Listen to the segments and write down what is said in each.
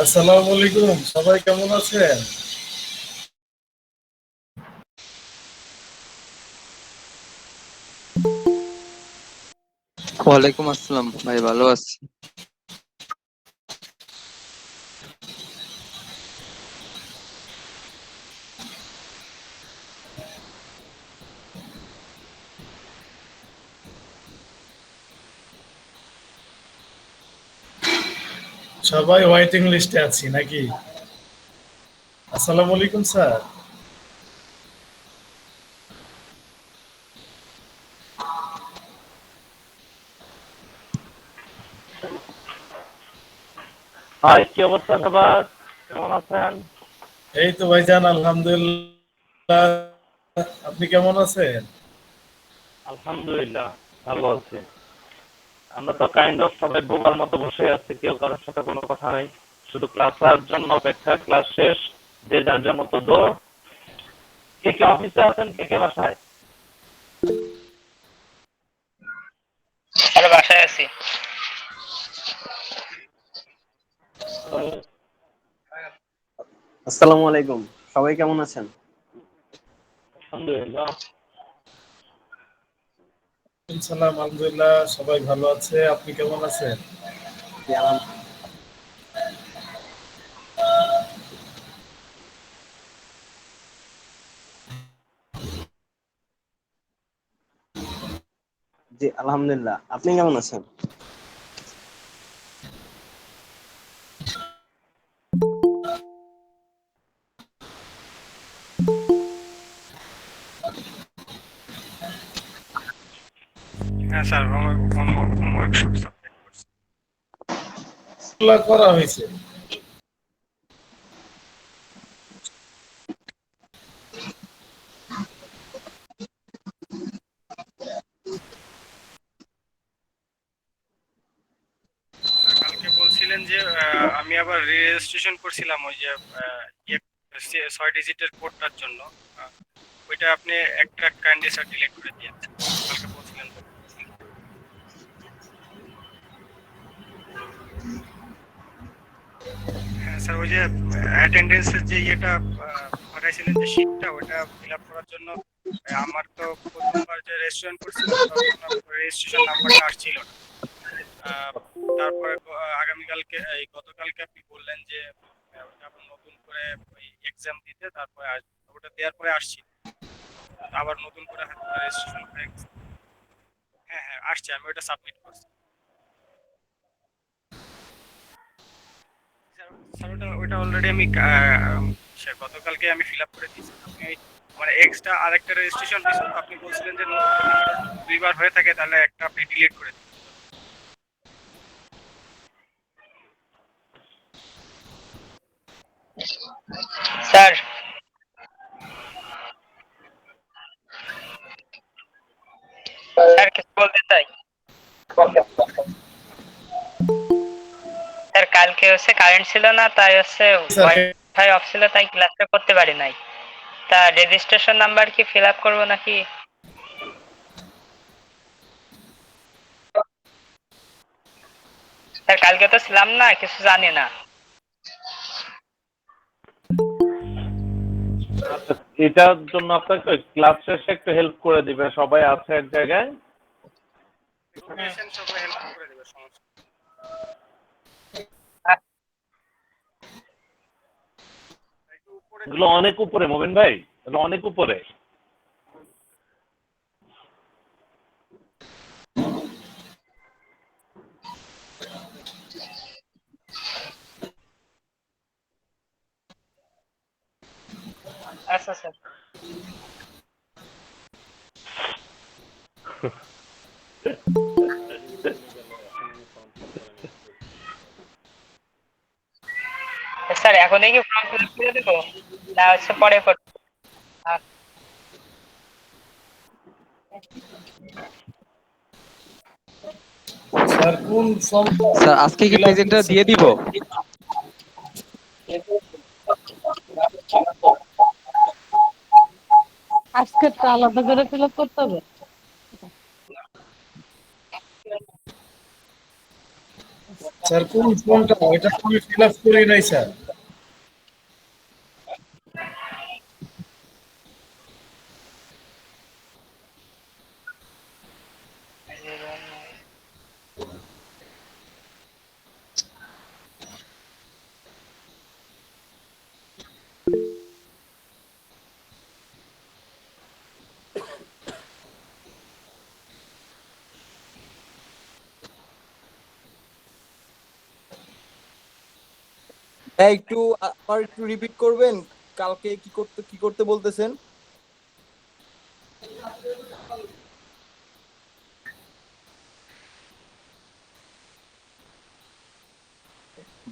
আসসালামু আলাইকুম, সবাই কেমন আছেন? ওয়ালাইকুম আসসালাম ভাই, ভালো আছি। সবাই ওয়েটিং লিস্টে আছি নাকি? আসসালামু আলাইকুম স্যার। হাই, কি অবস্থা সবার? কেমন আছেন? এই তো ভাইজান, আলহামদুলিল্লাহ। আপনি কেমন আছেন? আলহামদুলিল্লাহ ভালো আছি। আমরা তো কাইন্ড অফ সবাই বোকার মতো বসে আছি, কেউ কারোর সাথে কোনো কথা নাই, শুধু ক্লাস হওয়ার জন্য অপেক্ষা। ক্লাস শেষ, যে যার যার মতো দৌড়। কে কে অফিসে আছেন, কে কে বাসায়? আরে বাসায় আছি। আসসালামু আলাইকুম, সবাই কেমন আছেন? আলহামদুলিল্লাহ। সালাম, আলহামদুলিল্লাহ সবাই ভালো আছে। আপনি কেমন আছেন? জি, জি আলহামদুলিল্লাহ। আপনি কেমন আছেন? হ্যাঁ স্যার, হোমওয়ার্ক সব সাবমিট করছি। এগুলা করা হয়েছে। কালকে বলছিলেন যে আমি আবার রেজিস্ট্রেশন করছিলাম ওই যে ইয়ে 6 ডিজিটের কোডটার জন্য। আহ, ওইটা আপনি একটা কাইন্ডলি স্যার ডিলিট করে দিয়েছেন, কালকে বলছিলেন তো। হ্যাঁ স্যার, ওই যে অ্যাটেন্ডেন্সের যে ইয়েটা পাঠাইছিলেন, যে শিটটা, ওটা ফিল আপ করার জন্য আমার তো প্রথমবার যে রেজিস্ট্রেশন করছিলাম তখন রেজিস্ট্রেশন নাম্বারটা আসছিল না। আহ, তারপরে আগামীকালকে এই গতকালকে আপনি বললেন যে ওটা আবার নতুন করে ওই এক্সাম দিতে, তারপরে ওটা দেওয়ার পরে আসছি, আবার নতুন করে হয়তো রেজিস্ট্রেশন হয়ে গেছে। হ্যাঁ হ্যাঁ আসছে, আমি ওটা সাবমিট করছি। স্যার স্যার, ওটা অলরেডি আমি গতকালকে আমি ফিল আপ করে দিয়েছি। আপনি মানে এক্সট্রা আরেকটা রেজিস্ট্রেশন দিয়েছেন, তো আপনি বলছিলেন যে যদি কারো দুইবার হয়ে থাকে তাহলে একটা আপনি ডিলিট করে দিন। স্যার, স্যার কিছু বলতে চাই। স্যার কালকে হচ্ছে কারেন্ট ছিল না, তাই হচ্ছে স্যার, ওয়াইফাই অফ ছিল, তাই ক্লাসটা করতে পারি নাই। তা রেজিস্ট্রেশন নাম্বার কি ফিল আপ করবো নাকি? স্যার কালকে তো ছিলাম না, কিছু জানি না। আচ্ছা, এটার জন্য আপনাকে ক্লাস শেষে একটু হেল্প করে দিবে, সবাই আছে এক জায়গায়। কোটেশন সবাই হেল্প করে দেবে, সমস্যা নেই। একটু উপরে এগুলো দিকে অনেক উপরে মোবিন ভাই, এগুলো অনেক উপরে। আচ্ছা স্যার। স্যার এখনই কি ফর্ম ফিল আপ করে দেবো না হচ্ছে পরে করবো? স্যার কোন ফর্মটা স্যার আজকে কি fill up প্রেজেন্টটা করছেন? দিয়ে দিব? আজকেরটা আলাদা করে ফিল আপ করতে হবে। স্যার কোন ফর্মটা ওইটা তো আমি ফিল আপ করি নাই স্যার। হ্যাঁ, একটু আবার একটু রিপিট করবেন, কালকে কি করতে বলতেছেন?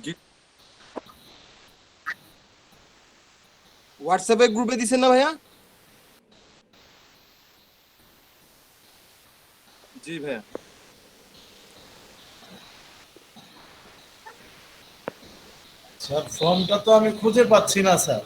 জি, হোয়াটসঅ্যাপে গ্রুপে দিছেন না ভাইয়া? জি ভাইয়া। স্যার ফর্মটা তো আমি খুঁজে পাচ্ছি না স্যার।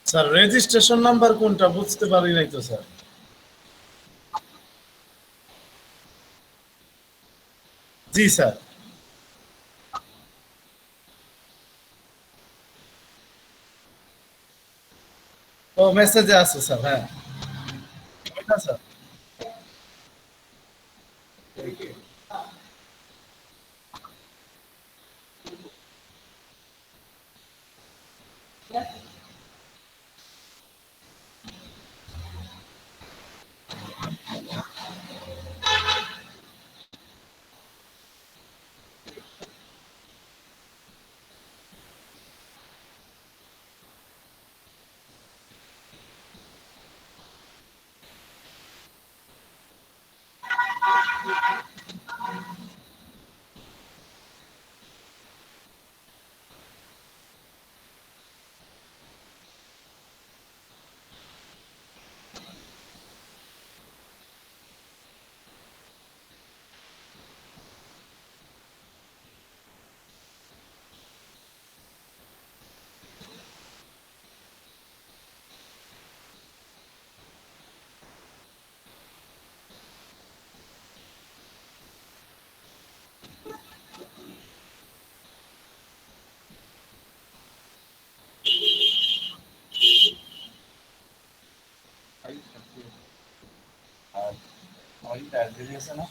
স্যার রেজিস্ট্রেশন নাম্বার কোনটা বুঝতে পারি নাই তো স্যার। জি স্যার। ও মেসেজে আছে স্যার, হ্যাঁ ওইটা স্যার। দেরি আছে না?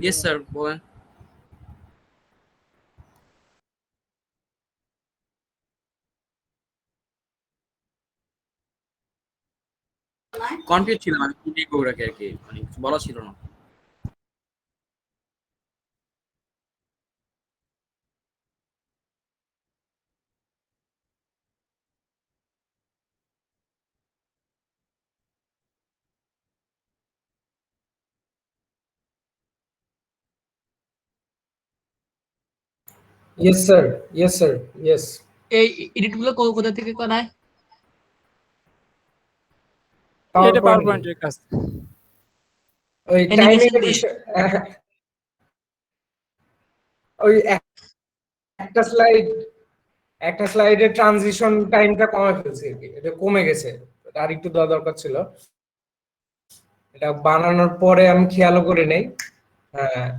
ইয়েস স্যার, বলেন। কনফিউজ ছিলাম আমি কি লিখবো ওটাকে আর কি, মানে কিছু বলা ছিল না। Yes, sir. Yes, sir. Yes. এই এডিট গুলো কোথা থেকে করায়? এটা PowerPoint এর কাজ। ওই টাইম অ্যানিমেশন দিয়ে? এনিমেশন ওই একটা স্লাইডের ট্রানজিশন টাইমটা কমে ফেলছে আর কি। এটা কমে গেছে। আর একটু দেওয়া দরকার ছিল। এটা বানানোর পরে আমি খেয়ালও করে নেই। হ্যাঁ।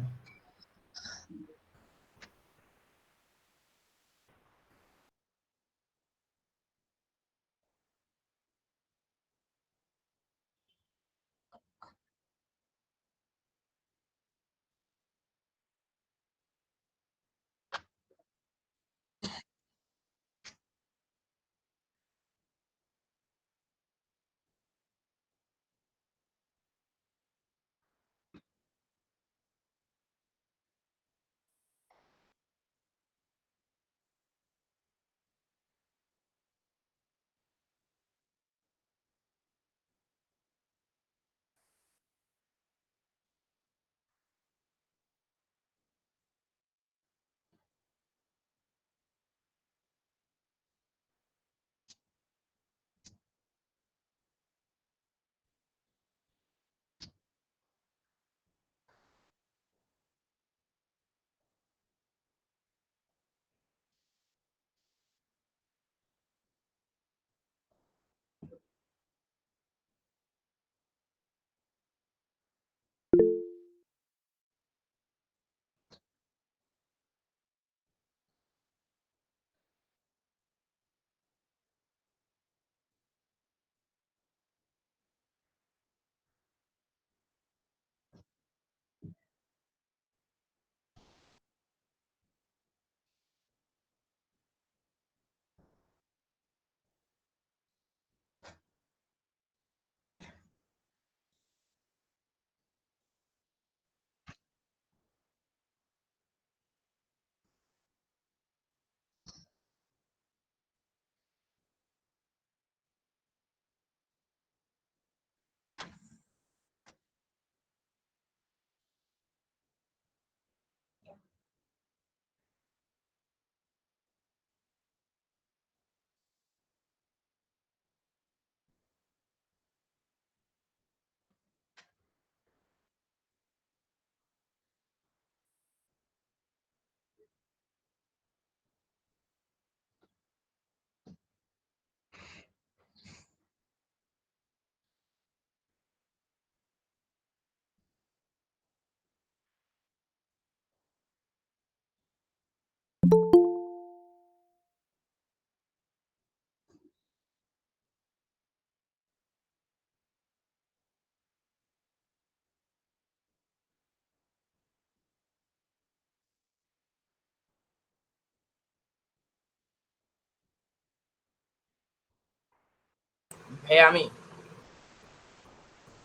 ভাই আমি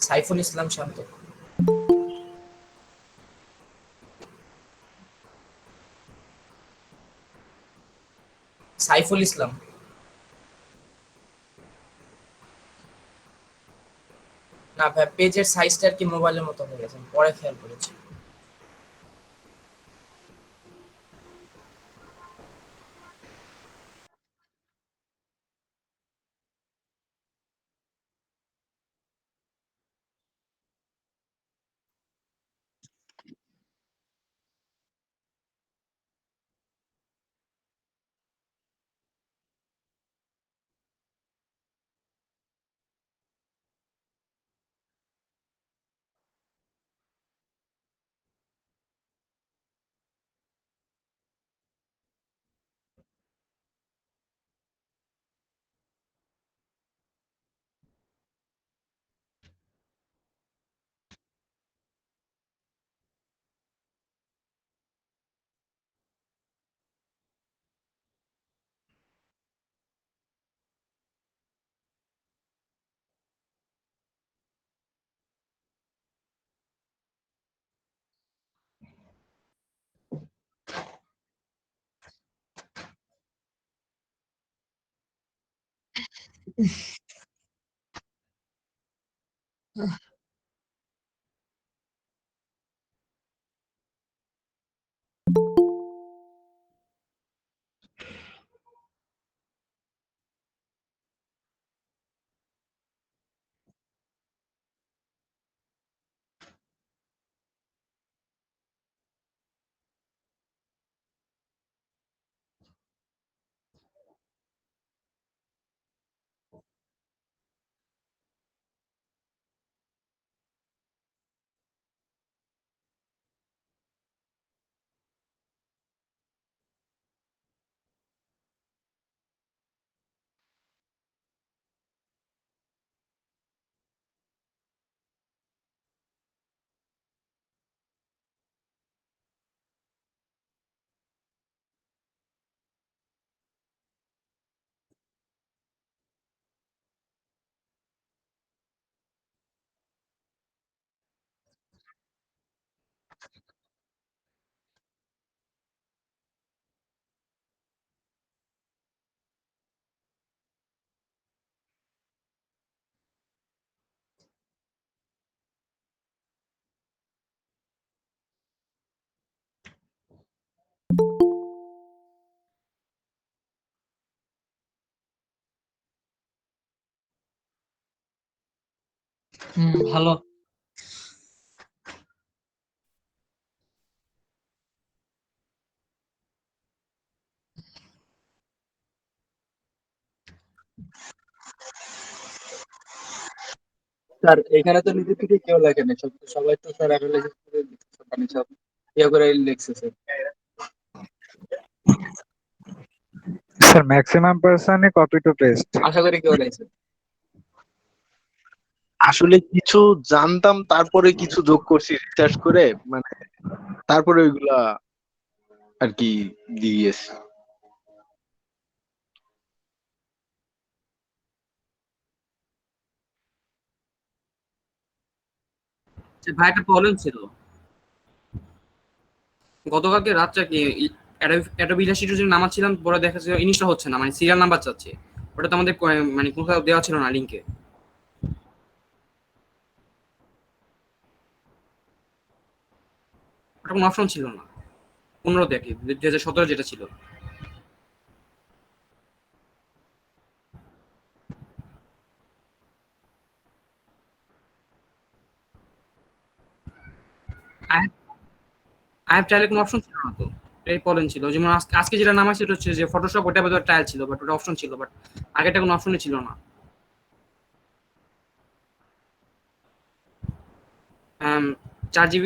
সাইফুল ইসলাম শান্ত। সাইফুল ইসলাম। না ভাই, পেজের সাইজটা আর কি মোবাইলের মতো হয়ে গেছে, আমি পরে খেয়াল করেছি। ভালো। স্যার এখানে তো নিজে থেকে কেউ লেখে না, সবাই তো স্যার অ্যানালাইসিস করে দিচ্ছে, মানে সব ইয়ে করে লিখছে স্যার। স্যার ম্যাক্সিমাম পার্সনই কপি টু পেস্ট। আশা করি কেউ লেখছে। আসলে কিছু জানতাম, তারপরে কিছু যোগ করছি রিসার্চ করে, মানে তারপরে ওইগুলা আর কি দিয়েছি। ভাই একটা প্রবলেম ছিল গতকালকে রাতটা কি অ্যাডোবি ইলাস্ট্রেটর নামাচ্ছিলাম, পরে দেখা যাচ্ছে ইনস্টল হচ্ছে না, মানে সিরিয়াল নাম্বার চাচ্ছে। ওটা তো আমাদের মানে কোথাও দেওয়া ছিল না লিংকে। ওটা কোনো অপশন ছিল না 15 দেখে 2017 যেটা ছিল। আই ট্রায়ালে কোনো অপশন ছিল না তো, এই প্রবলেম ছিল। যেমন আজকে যেটা নামাইছে সেটা হচ্ছে যে ফটোশপ, ওটা বোধহয় ট্রায়াল ছিল, বাট ওটা অপশন ছিল, বাট আগেটা কোনো অপশনই ছিল না। 4 GB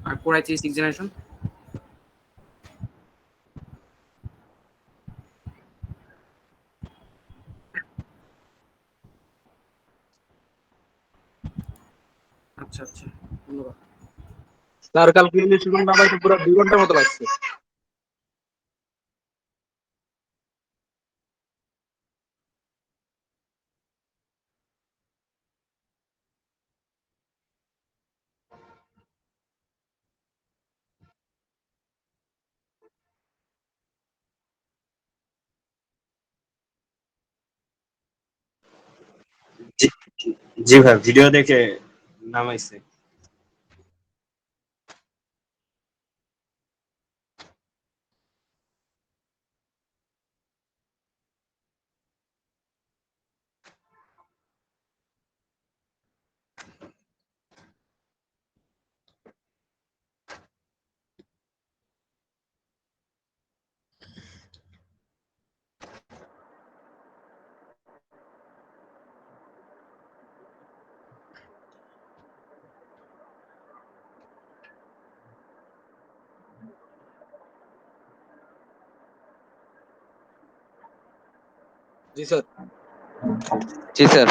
আর Core i3 6th জেনারেশন। আচ্ছা আচ্ছা, ধন্যবাদ। স্যার কালকে ইলেকট্রিক নাম্বার পুরো 2 ঘন্টার মতো লাগছে। জি জি ভাই, ভিডিও দেখে নামাইছে। জি স্যার। জি স্যার।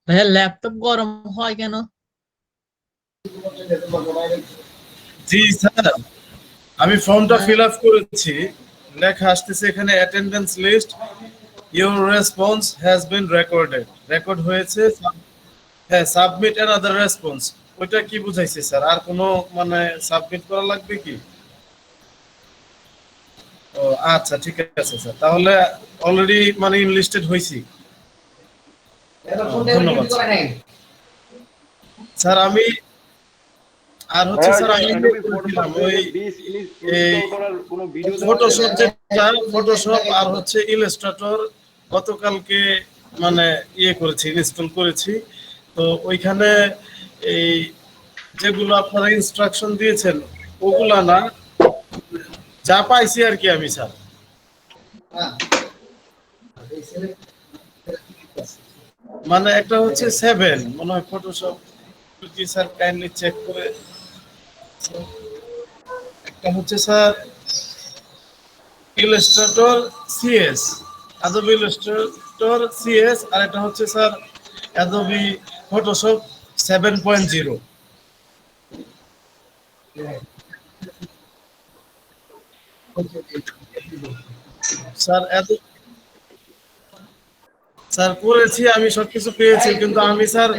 ভাইয়া ল্যাপটপ গরম হয় কেন? জি স্যার, আমি ফর্মটা ফিল আপ করেছি, লেখা আসতেছে এখানে attendance list your response has been recorded, record হয়েছে। হ্যাঁ, সাবমিট অ্যানাদার রেসপন্স, ওইটা কি বুঝাইছে স্যার? আর কোনো মানে সাবমিট করা লাগবে কি? ও আচ্ছা, ঠিক আছে স্যার, তাহলে অলরেডি মানে ইনলিস্টেড হয়েছি। ধন্যবাদ স্যার। আমি আর হচ্ছে স্যার আমি ফটোশপ, যেটা ফটোশপ আর হচ্ছে ইলাস্ট্রেটর গতকালকে মানে করেছি, ইনস্টল করেছি। তো ওইখানে এই যেগুলো আপনারা ইনস্ট্রাকশন দিয়েছেন ওগুলা না, যা পাইছি আর কি আমি স্যার। মানে একটা হচ্ছে 7 মনে হয় ফটোশপ, কি স্যার কাইন্ডলি চেক করে। একটা হচ্ছে sir Illustrator CS, Adobe Illustrator CS, আর একটা হচ্ছে sir Adobe Photoshop 7.0। Sir sir করেছি আমি, সবকিছু পেয়েছি, কিন্তু আমি স্যার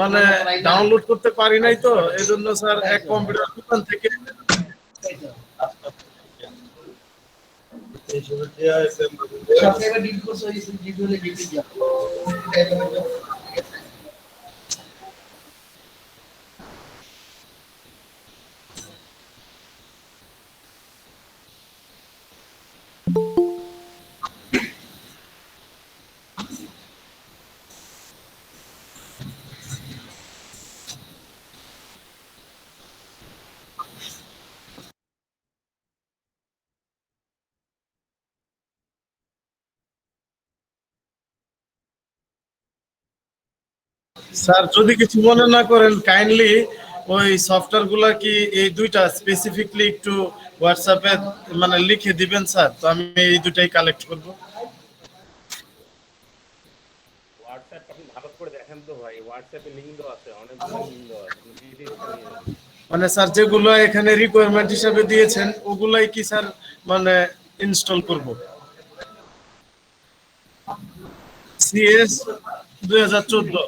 মানে ডাউনলোড করতে পারি নাই, তো এজন্য স্যার এক কম্পিউটার দোকান থেকে স্যার যদি কিছু মনে না করেন, কাইন্ডলি ওই সফটওয়্যার গুলা কি এই দুইটা স্পেসিফিকলি একটু হোয়াটসঅ্যাপে মানে লিখে দিবেন স্যার, তো আমি এই দুটাই কালেক্ট করব। হোয়াটসঅ্যাপ আপনি ভালো করে দেখেন তো ভাই, হোয়াটসঅ্যাপে লিংক দেওয়া আছে, অনেকগুলো লিংক দেওয়া আছে, মানে স্যার যেগুলো এখানে রিকোয়ারমেন্ট হিসেবে দিয়েছেন ওগুলাই কি স্যার মানে ইনস্টল করব? সিএস 2014।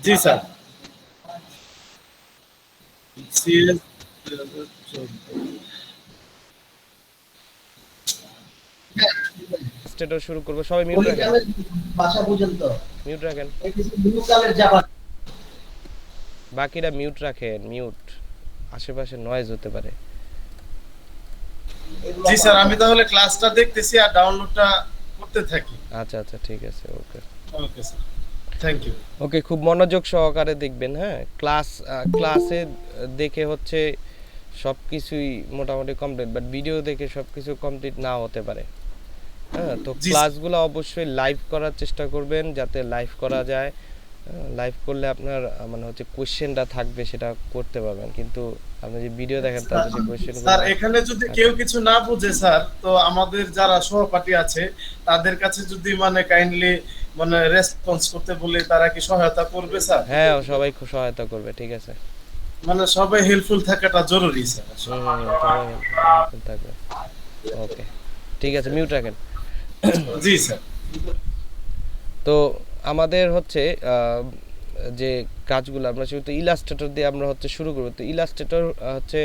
জি স্যার, সিএস 2014। স্টেটস শুরু করব, সবাই মিউট রাখেন, ভাষা বুঝেন তো, মিউট রাখেন, বাকিরা মিউট রাখেন, মিউট, আশেপাশে নয়েজ হতে পারে। জি স্যার, আমি তাহলে ক্লাসটা দেখতেছি আর ডাউনলোডটা করতে থাকি। আচ্ছা আচ্ছা, ঠিক আছে, ওকে ওকে স্যার, থ্যাংক ইউ। ওকে, খুব মনোযোগ সহকারে দেখবেন। হ্যাঁ, ক্লাসে দেখে হচ্ছে সবকিছুই মোটামুটি কমপ্লিট, বাট ভিডিও দেখে সবকিছু কমপ্লিট না হতে পারে। হ্যাঁ, তো ক্লাসগুলো অবশ্যই লাইভ করার চেষ্টা করবেন, যাতে লাইভ করা যায়। লাইভ করলে আপনার মানে হচ্ছে কোশ্চেনটা থাকবে, সেটা করতে পারবেন, কিন্তু আপনি যে ভিডিও দেখেন তাতে যে কোশ্চেন। স্যার এখানে যদি কেউ কিছু না বুঝে স্যার, তো আমাদের যারা সহপাঠী আছে তাদের কাছে যদি মানে কাইন্ডলি মানে রেসপন্স করতে বলে, তারা কি সহায়তা করবে স্যার? হ্যাঁ, সবাই খুব সহায়তা করবে, ঠিক আছে। মানে সবাই হেল্পফুল থাকাটা জরুরি স্যার। সবাই হেল্পফুল থাকবে। ওকে, ঠিক আছে, মিউট রাখেন। জি স্যার। তো আমাদের হচ্ছে যে কাজগুলো আমরা শুধু ইলাস্ট্রেটর দিয়ে আমরা হচ্ছে শুরু করব। তো ইলাস্ট্রেটর হচ্ছে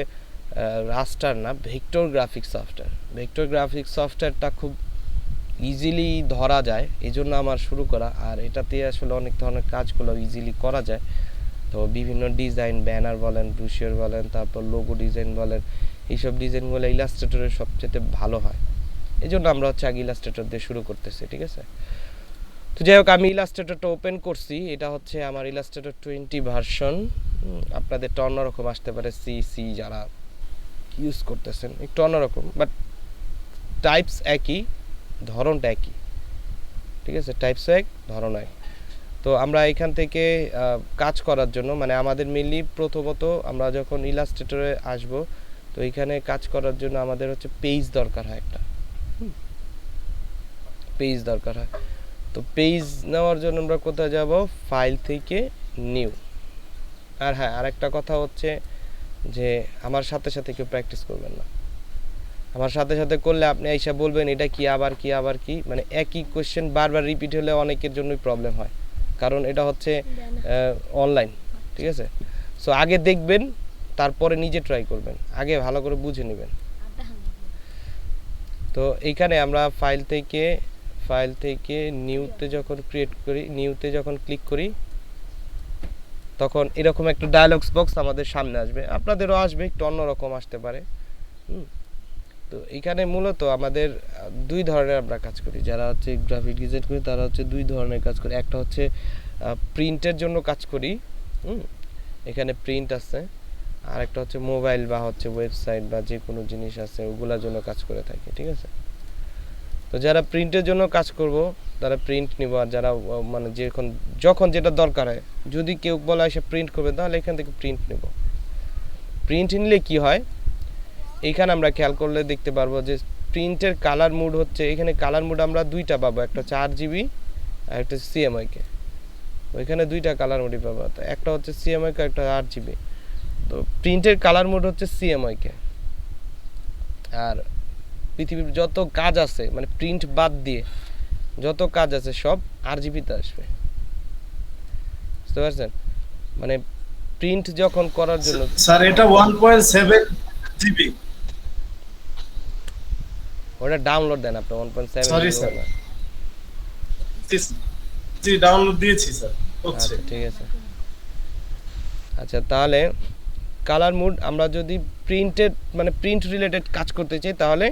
রাস্টার না, vector graphics software. Vector graphics সফটওয়্যারটা খুব ইজিলি ধরা যায়, এই জন্য আমার শুরু করা। আর এটাতে আসলে অনেক ধরনের কাজগুলো ইজিলি করা যায়। তো বিভিন্ন ডিজাইন, ব্যানার বলেন, ব্রুশিওর বলেন, তারপর লোগো ডিজাইন বলেন, এইসব ডিজাইনগুলো ইলাস্ট্রেটরের সবচেয়ে ভালো হয়। এই জন্য আমরা হচ্ছে আগে ইলাস্ট্রেটর দিয়ে শুরু করতেছি, ঠিক আছে। তো যাই হোক, আমি ইলাস্ট্রেটরটা ওপেন করছি, এটা হচ্ছে আমার ইলাস্ট্রেটর 20 ভার্সন। আপনাদেরটা অন্যরকম আসতে পারে, সি যারা ইউজ করতেছেন একটু অন্যরকম, বাট টাইপস একই, ধরনটা একই, ঠিক আছে, টাইপস এক, ধরন এক। তো আমরা এখান থেকে কাজ করার জন্য মানে আমাদের মেনলি প্রথমত আমরা যখন ইলাস্ট্রেটরে আসব, তো এখানে কাজ করার জন্য আমাদের হচ্ছে পেজ দরকার হয়, একটা পেজ দরকার হয়। তো পেজ নেওয়ার জন্য আমরা কোথায় যাব? ফাইল থেকে নিউ। আর হ্যাঁ, আরেকটা কথা হচ্ছে যে আমার সাথে সাথে কেউ প্র্যাকটিস করবেন না, আমার সাথে সাথে করলে আপনি আইসা বলবেন এটা কি আবার কি আবার কি, মানে একই কোশ্চেন বারবার রিপিট হলে অনেকের জন্যই প্রবলেম হয়, কারণ এটা হচ্ছে অনলাইন, ঠিক আছে। সো আগে দেখবেন, তারপরে নিজে ট্রাই করবেন, আগে ভালো করে বুঝে নেবেন। তো এইখানে আমরা ফাইল থেকে নিউতে যখন ক্রিয়েট করি, নিউতে যখন ক্লিক করি, তখন এরকম একটা ডায়ালগস বক্স আমাদের সামনে আসবে, আপনাদেরও আসবে, একটু অন্যরকম আসতে পারে। তো এখানে মূলত আমাদের দুই ধরনের আমরা কাজ করি, যারা হচ্ছে গ্রাফিক ডিজাইন করি তারা হচ্ছে দুই ধরনের কাজ করি। একটা হচ্ছে প্রিন্টের জন্য কাজ করি, এখানে প্রিন্ট আছে, আর একটা হচ্ছে মোবাইল বা হচ্ছে ওয়েবসাইট বা যে কোনো জিনিস আছে ওগুলোর জন্য কাজ করে থাকি, ঠিক আছে। তো যারা প্রিন্টের জন্য কাজ করব তারা প্রিন্ট নিব, আর যারা মানে যখন যেটা দরকার হয়, যদি কেউ বলে এসে প্রিন্ট করবে তাহলে এখান থেকে প্রিন্ট নেব। প্রিন্ট নিলে কি হয়, এইখানে আমরা খেয়াল করলে দেখতে পারবো যে প্রিন্টের কালার মুড হচ্ছে, এখানে কালার মুড আমরা দুইটা পাবো, একটা হচ্ছে RGB আর একটা CMYK। ওইখানে দুইটা কালার মুডই পাবো, তো একটা হচ্ছে CMYK একটা RGB। তো প্রিন্টের কালার মুড হচ্ছে CMYK, আর পৃথিবীর যত কাজ আছে মানে প্রিন্ট বাদ দিয়ে যত কাজ আছে সব RGB তে আসবে, বুঝতে পারছেন? মানে প্রিন্ট যখন করার জন্য স্যার এটা 1.7 জিবি, ওটা ডাউনলোড দেন আপনি 1.7 সরি স্যার, জি ডাউনলোড দিয়েছি স্যার, আচ্ছা ঠিক আছে। আচ্ছা তাহলে কালার মুড আমরা যদি প্রিন্টেড মানে প্রিন্ট রিলেটেড কাজ করতে চাই তাহলে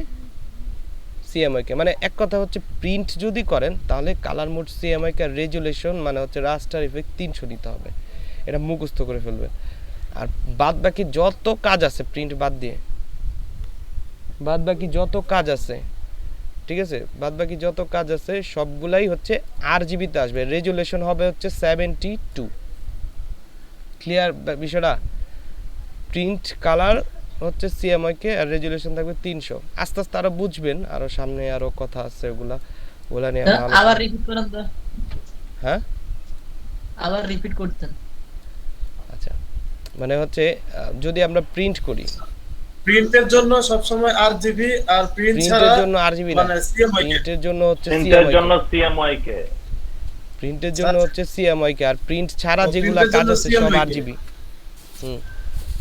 CMYK, মানে এক কথা হচ্ছে প্রিন্ট যদি করেন তাহলে কালার মুড CMYK আর রেজুলেশন মানে হচ্ছে রাস্টার ইফেক্ট 300 নিতে হবে, এটা মুখস্থ করে ফেলবেন। আর বাদ বাকি যত কাজ আছে প্রিন্ট বাদ দিয়ে, বাদ বাকি যত কাজ আছে, ঠিক আছে, বাদ বাকি যত কাজ আছে সবগুলাই হচ্ছে RGB তে আসবে, রেজুলেশন হবে হচ্ছে 72। ক্লিয়ার বিষয়টা? প্রিন্ট কালার হচ্ছে CMYK আর রেজুলেশন থাকবে 300। আস্তে আস্তে আরো বুঝবেন, আরো সামনে আরো কথা আছে ওগুলা নিয়ে আবার রিপিট করেন তো। হ্যাঁ আবার রিপিট করতেন। আচ্ছা মানে হচ্ছে যদি আমরা প্রিন্ট করি, প্রিন্টের জন্য সব সময় RGB, আর প্রিন্ট ছাড়া প্রিন্টের জন্য RGB না, মানে CMYK, প্রিন্টের জন্য হচ্ছে CMYK, প্রিন্টের জন্য হচ্ছে CMYK, আর প্রিন্ট ছাড়া যেগুলা কাজ আছে সব RGB,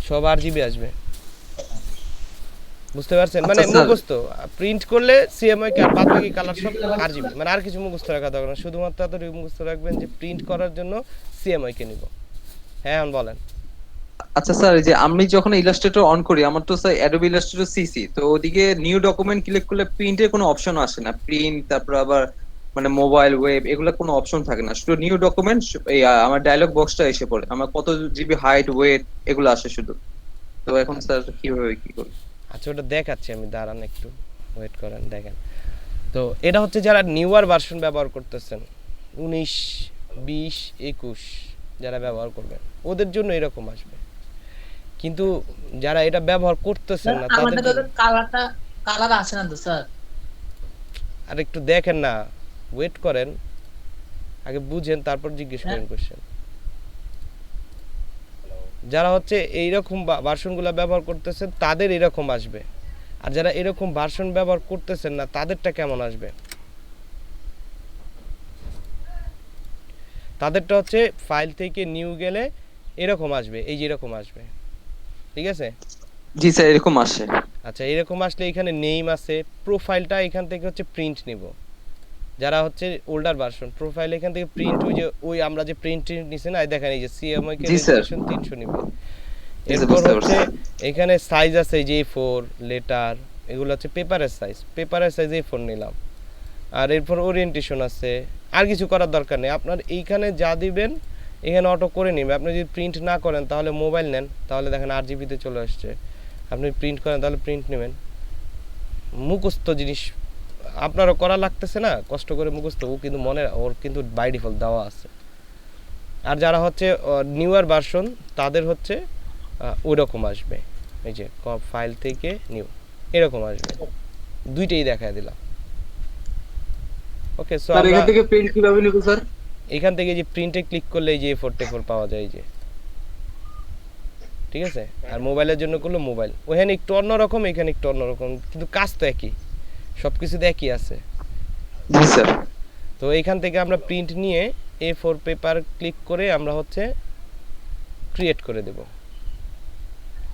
সব RGB আসবে, বুঝতে পারছেন? মানে মুখস্থ প্রিন্ট করলে CMYK আর বাদ বাকি কালার সব RGB, মানে আর কিছু মুখস্থ রাখা দরকার না, শুধুমাত্র এতটুকু মুখস্থ রাখবেন যে প্রিন্ট করার জন্য CMYK নিব। হ্যাঁ বলেন। আচ্ছা স্যার, এই যে আমি যখন ইলাস্ট্রেটর অন করি, আমার তো স্যার অ্যাডোবি ইলাস্ট্রেটর সিসি, তো ওদিকে নিউ ডকুমেন্ট ক্লিক করলে প্রিন্টের কোনো অপশন আসে না, প্রিন্ট তারপর আবার মানে মোবাইল ওয়েব এগুলা কোনো অপশন থাকে না, শুধু নিউ ডকুমেন্ট আমার ডায়লগ বক্সটা এসে পড়ে, আমার কত জিবি হাইট ওয়েট এগুলো আসে শুধু। তো এখন স্যার কিভাবে কি করি? আচ্ছা ওটা দেখাচ্ছি আমি, দাঁড়ান একটু ওয়েট করেন, দেখেন। তো এটা হচ্ছে যারা নিউয়ার ভার্সন ব্যবহার করতেছেন 19, 20, 21 যারা ব্যবহার করবেন ওদের জন্য এরকম আসবে, কিন্তু যারা এটা ব্যবহার করতেছেন না তাদের জন্য কালার আছে না তো স্যার? আর একটু দেখেন না, ওয়েট করেন, আগে বুঝেন তারপর জিজ্ঞেস করেন কোশ্চেন। যারা হচ্ছে এইরকম ভার্সনগুলো ব্যবহার করতেছেন তাদের এরকম আসবে, আর যারা এরকম ভার্সন ব্যবহার করতেছেন না তাদেরটা কেমন আসবে? তাদেরটা হচ্ছে ফাইল থেকে নিউ গেলে এরকম আসবে, এই যে এরকম আসবে, ঠিক আছে? জি স্যার এরকম আসে। আচ্ছা এরকম আসলে এখানে নেম আছে, প্রোফাইলটা এখান থেকে হচ্ছে প্রিন্ট নিব। যারা হচ্ছে ওল্ডার ভার্সন প্রোফাইল এখান থেকে প্রিন্ট, ওই আমরা যে প্রিন্ট নিছি না, দেখেন এই যে CMYK রেজুলেশন 300 নিব। এরপর হচ্ছে এখানে সাইজ আছে যে A4 লেটার, এগুলো হচ্ছে পেপারের সাইজ, পেপারের সাইজ A4 নিলাম। আর এরপর ওরিয়েন্টেশন আছে, আর কিছু করার দরকার নেই, আপনার এইখানে যা দিবেন এখানে অটো করে নেবে। আপনি যদি প্রিন্ট না করেন তাহলে মোবাইল নেন, তাহলে দেখেন RGB তে চলে আসছে। আপনি প্রিন্ট করেন তাহলে প্রিন্ট নেবেন। মুখস্থ জিনিস আপনারও করা লাগতেছে না, কষ্ট করে মুখস্থ, ও কিন্তু মনে ওর কিন্তু বাই ডিফল্ট দেওয়া আছে। আর যারা হচ্ছে নিউয়ার ভার্সন তাদের হচ্ছে ওই রকম আসবে, এই যে ফাইল থেকে নিউ এরকম আসবে, দুইটাই দেখায় দিলাম। ওকে সো আমরা এখান থেকে প্রিন্ট কিভাবে নিব স্যার? এখান থেকে যে প্রিন্টে ক্লিক করলে এই যে A4 পাওয়া যায়, এই যে ঠিক আছে, আর মোবাইলের জন্য করলো মোবাইল, ওখানে একটু অন্যরকম এখানে একটু অন্যরকম, কিন্তু কাজ তো একই, সব কিছুতে একই আছে। জি স্যার। তো এখান থেকে আমরা প্রিন্ট নিয়ে A4 পেপার ক্লিক করে আমরা হচ্ছে ক্রিয়েট করে দেব।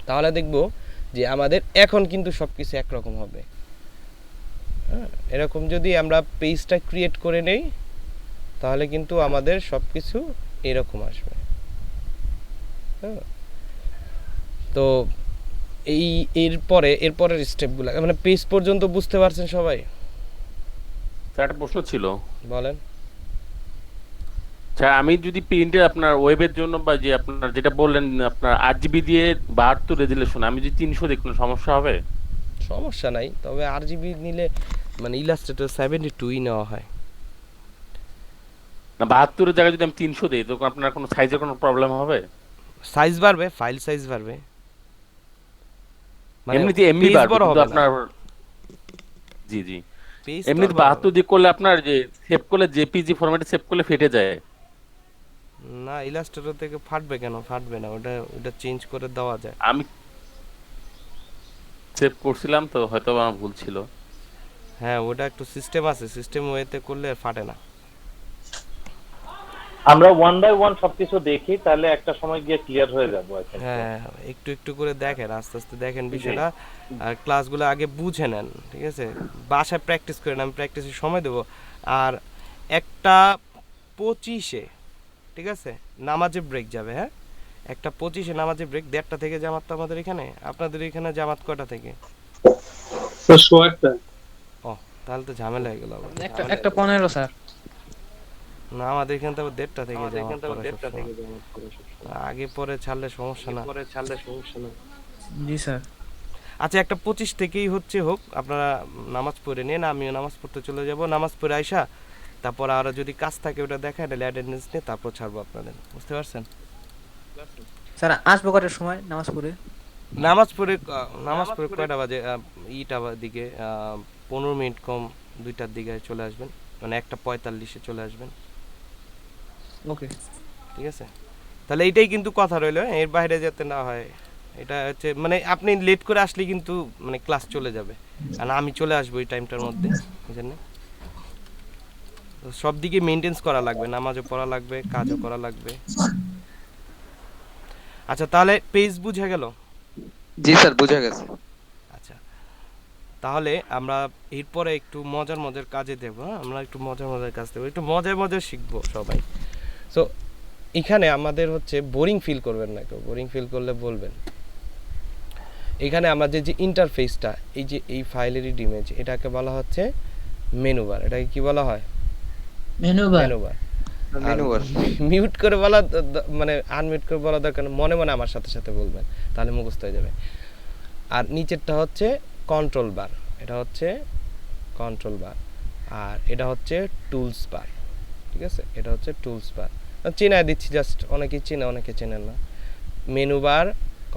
তাহলে দেখব যে আমাদের এখন কিন্তু সব কিছু একরকম হবে। হ্যাঁ, এরকম যদি আমরা পেজটা ক্রিয়েট করে নেই তাহলে কিন্তু আমাদের সব কিছু এরকম আসবে। হ্যাঁ, তো এরপরের স্টেপগুলো মানে পেজ পর্যন্ত বুঝতে পারছেন সবাই? একটা প্রশ্ন ছিল, বলেন। আচ্ছা, আমি যদি প্রিন্টে আপনার ওয়েবের জন্য বা যে আপনার যেটা বললেন আপনার 8GB দিয়ে 72 রেজুলেশন, আমি যদি 300 দিই কোনো সমস্যা হবে? সমস্যা নাই, তবে RGB নিলে মানে ইলাস্ট্রেটর 72ই নেওয়া হয় না। 72 এর জায়গায় যদি আমি 300 দিই তো আপনার কোনো সাইজের কোনো প্রবলেম হবে? সাইজ বাড়বে, ফাইল সাইজ বাড়বে, মানে এমনিতে এমনি পেজ বাড়বে বড় কিন্তু হবে আপনার না। জি জি, পেজ এমনিতে 72 দিয়ে করলে আপনার যে সেভ করলে জেপিজি ফরম্যাটে সেভ করলে ফেটে যায়। না, ইলাস্ট্রেটর থেকে ফাটবে কেন? ফাটবে না, ওটা চেঞ্জ করে দেওয়া যায়। আমি সেভ করছিলাম তো হয়তো আমার ভুল ছিল। হ্যাঁ, ওটা একটু সিস্টেম আছে, সিস্টেম ওয়েতে করলে ফাটে না। আমরা 1 বাই 1 সবকিছু দেখি, তাহলে একটা সময় গিয়ে ক্লিয়ার হয়ে যাবে। হ্যাঁ, একটু একটু করে দেখেন, আস্তে আস্তে দেখেন বিষয়টা, আর ক্লাসগুলো আগে বুঝে নেন, ঠিক আছে? বাসায় প্র্যাকটিস করেন, আমি প্র্যাকটিসের সময় দেবো। আর 1:25-এ, ঠিক আছে, নামাজে ব্রেক যাবে। হ্যাঁ, 1:25-এ নামাজে ব্রেক, 1:30 থেকে জামাত তো আমাদের এখানে। আপনাদের এখানে জামাত কটা থেকে? ও, তাহলে তো ঝামেলা হয়ে গেল। 1:15 স্যার। না, আমাদের এখানে তো 1:30 থেকে জামাত পড়ে সবসময়। আগে পরে ছাড়লে সমস্যা না। জি স্যার। আচ্ছা, 1:25 থেকেই হচ্ছে হোক, আপনারা নামাজ পড়ে নিন, আমিও নামাজ পড়তে চলে যাব। নামাজ পড়ে আইসা তারপর আরো যদি কাজ থাকে ওটা দেখায়, তাহলে অ্যাটেন্ডেন্স নিয়ে তারপর ছাড়বো আপনাদের। বুঝতে পারছেন? স্যার আসবো কটার সময় নামাজ পড়ে? নামাজ পড়ে কয়টা বাজে? ইটা দিকে 15 মিনিট কম 2টার দিকে চলে আসবেন, মানে 1:45-এ চলে আসবেন। ওকে, ঠিক আছে, তাহলে এইটাই কিন্তু কথা রইলো, এর বাইরে যাতে না হয়। এটা হচ্ছে মানে আপনি লেট করে আসলে কিন্তু মানে ক্লাস চলে যাবে, আর আমি চলে আসবো এই টাইমটার মধ্যে, বুঝলেন? সব দিকে মেনটেন্স করা লাগবে, নামাজও পড়া লাগবে, কাজও করা লাগবে। আচ্ছা, তাহলে পেজ বুঝে গেল? জি স্যার, বুঝে গেছে। আচ্ছা, তাহলে আমরা এরপরে একটু মজার মজার কাজে দেব। আমরা একটু মজার মজার কাজ দেবো, একটু মজার মজার শিখবো সবাই। সো এখানে আমাদের হচ্ছে বোরিং ফিল করবেন না কেউ, বোরিং ফিল করলে বলবেন। এখানে আমাদের যে ইন্টারফেসটা, এই যে এই ফাইলের ইমেজ, এটাকে বলা হচ্ছে মেনু বার। এটাকে কি বলা হয়? Menu bar. মিউট করে বলা মানে আনমিউট করে বলা দরকার, মনে মনে আমার সাথে সাথে বলবেন, তাহলে মুখস্থ হয়ে যাবে। আর নিচেরটা হচ্ছে কন্ট্রোল বার, এটা হচ্ছে কন্ট্রোল বার, আর এটা হচ্ছে টুলস বার। ঠিক আছে, এটা হচ্ছে টুলস বার। চেনায় দিচ্ছি জাস্ট, অনেকেই চেনে অনেকে চেনেন না। মেনু বার,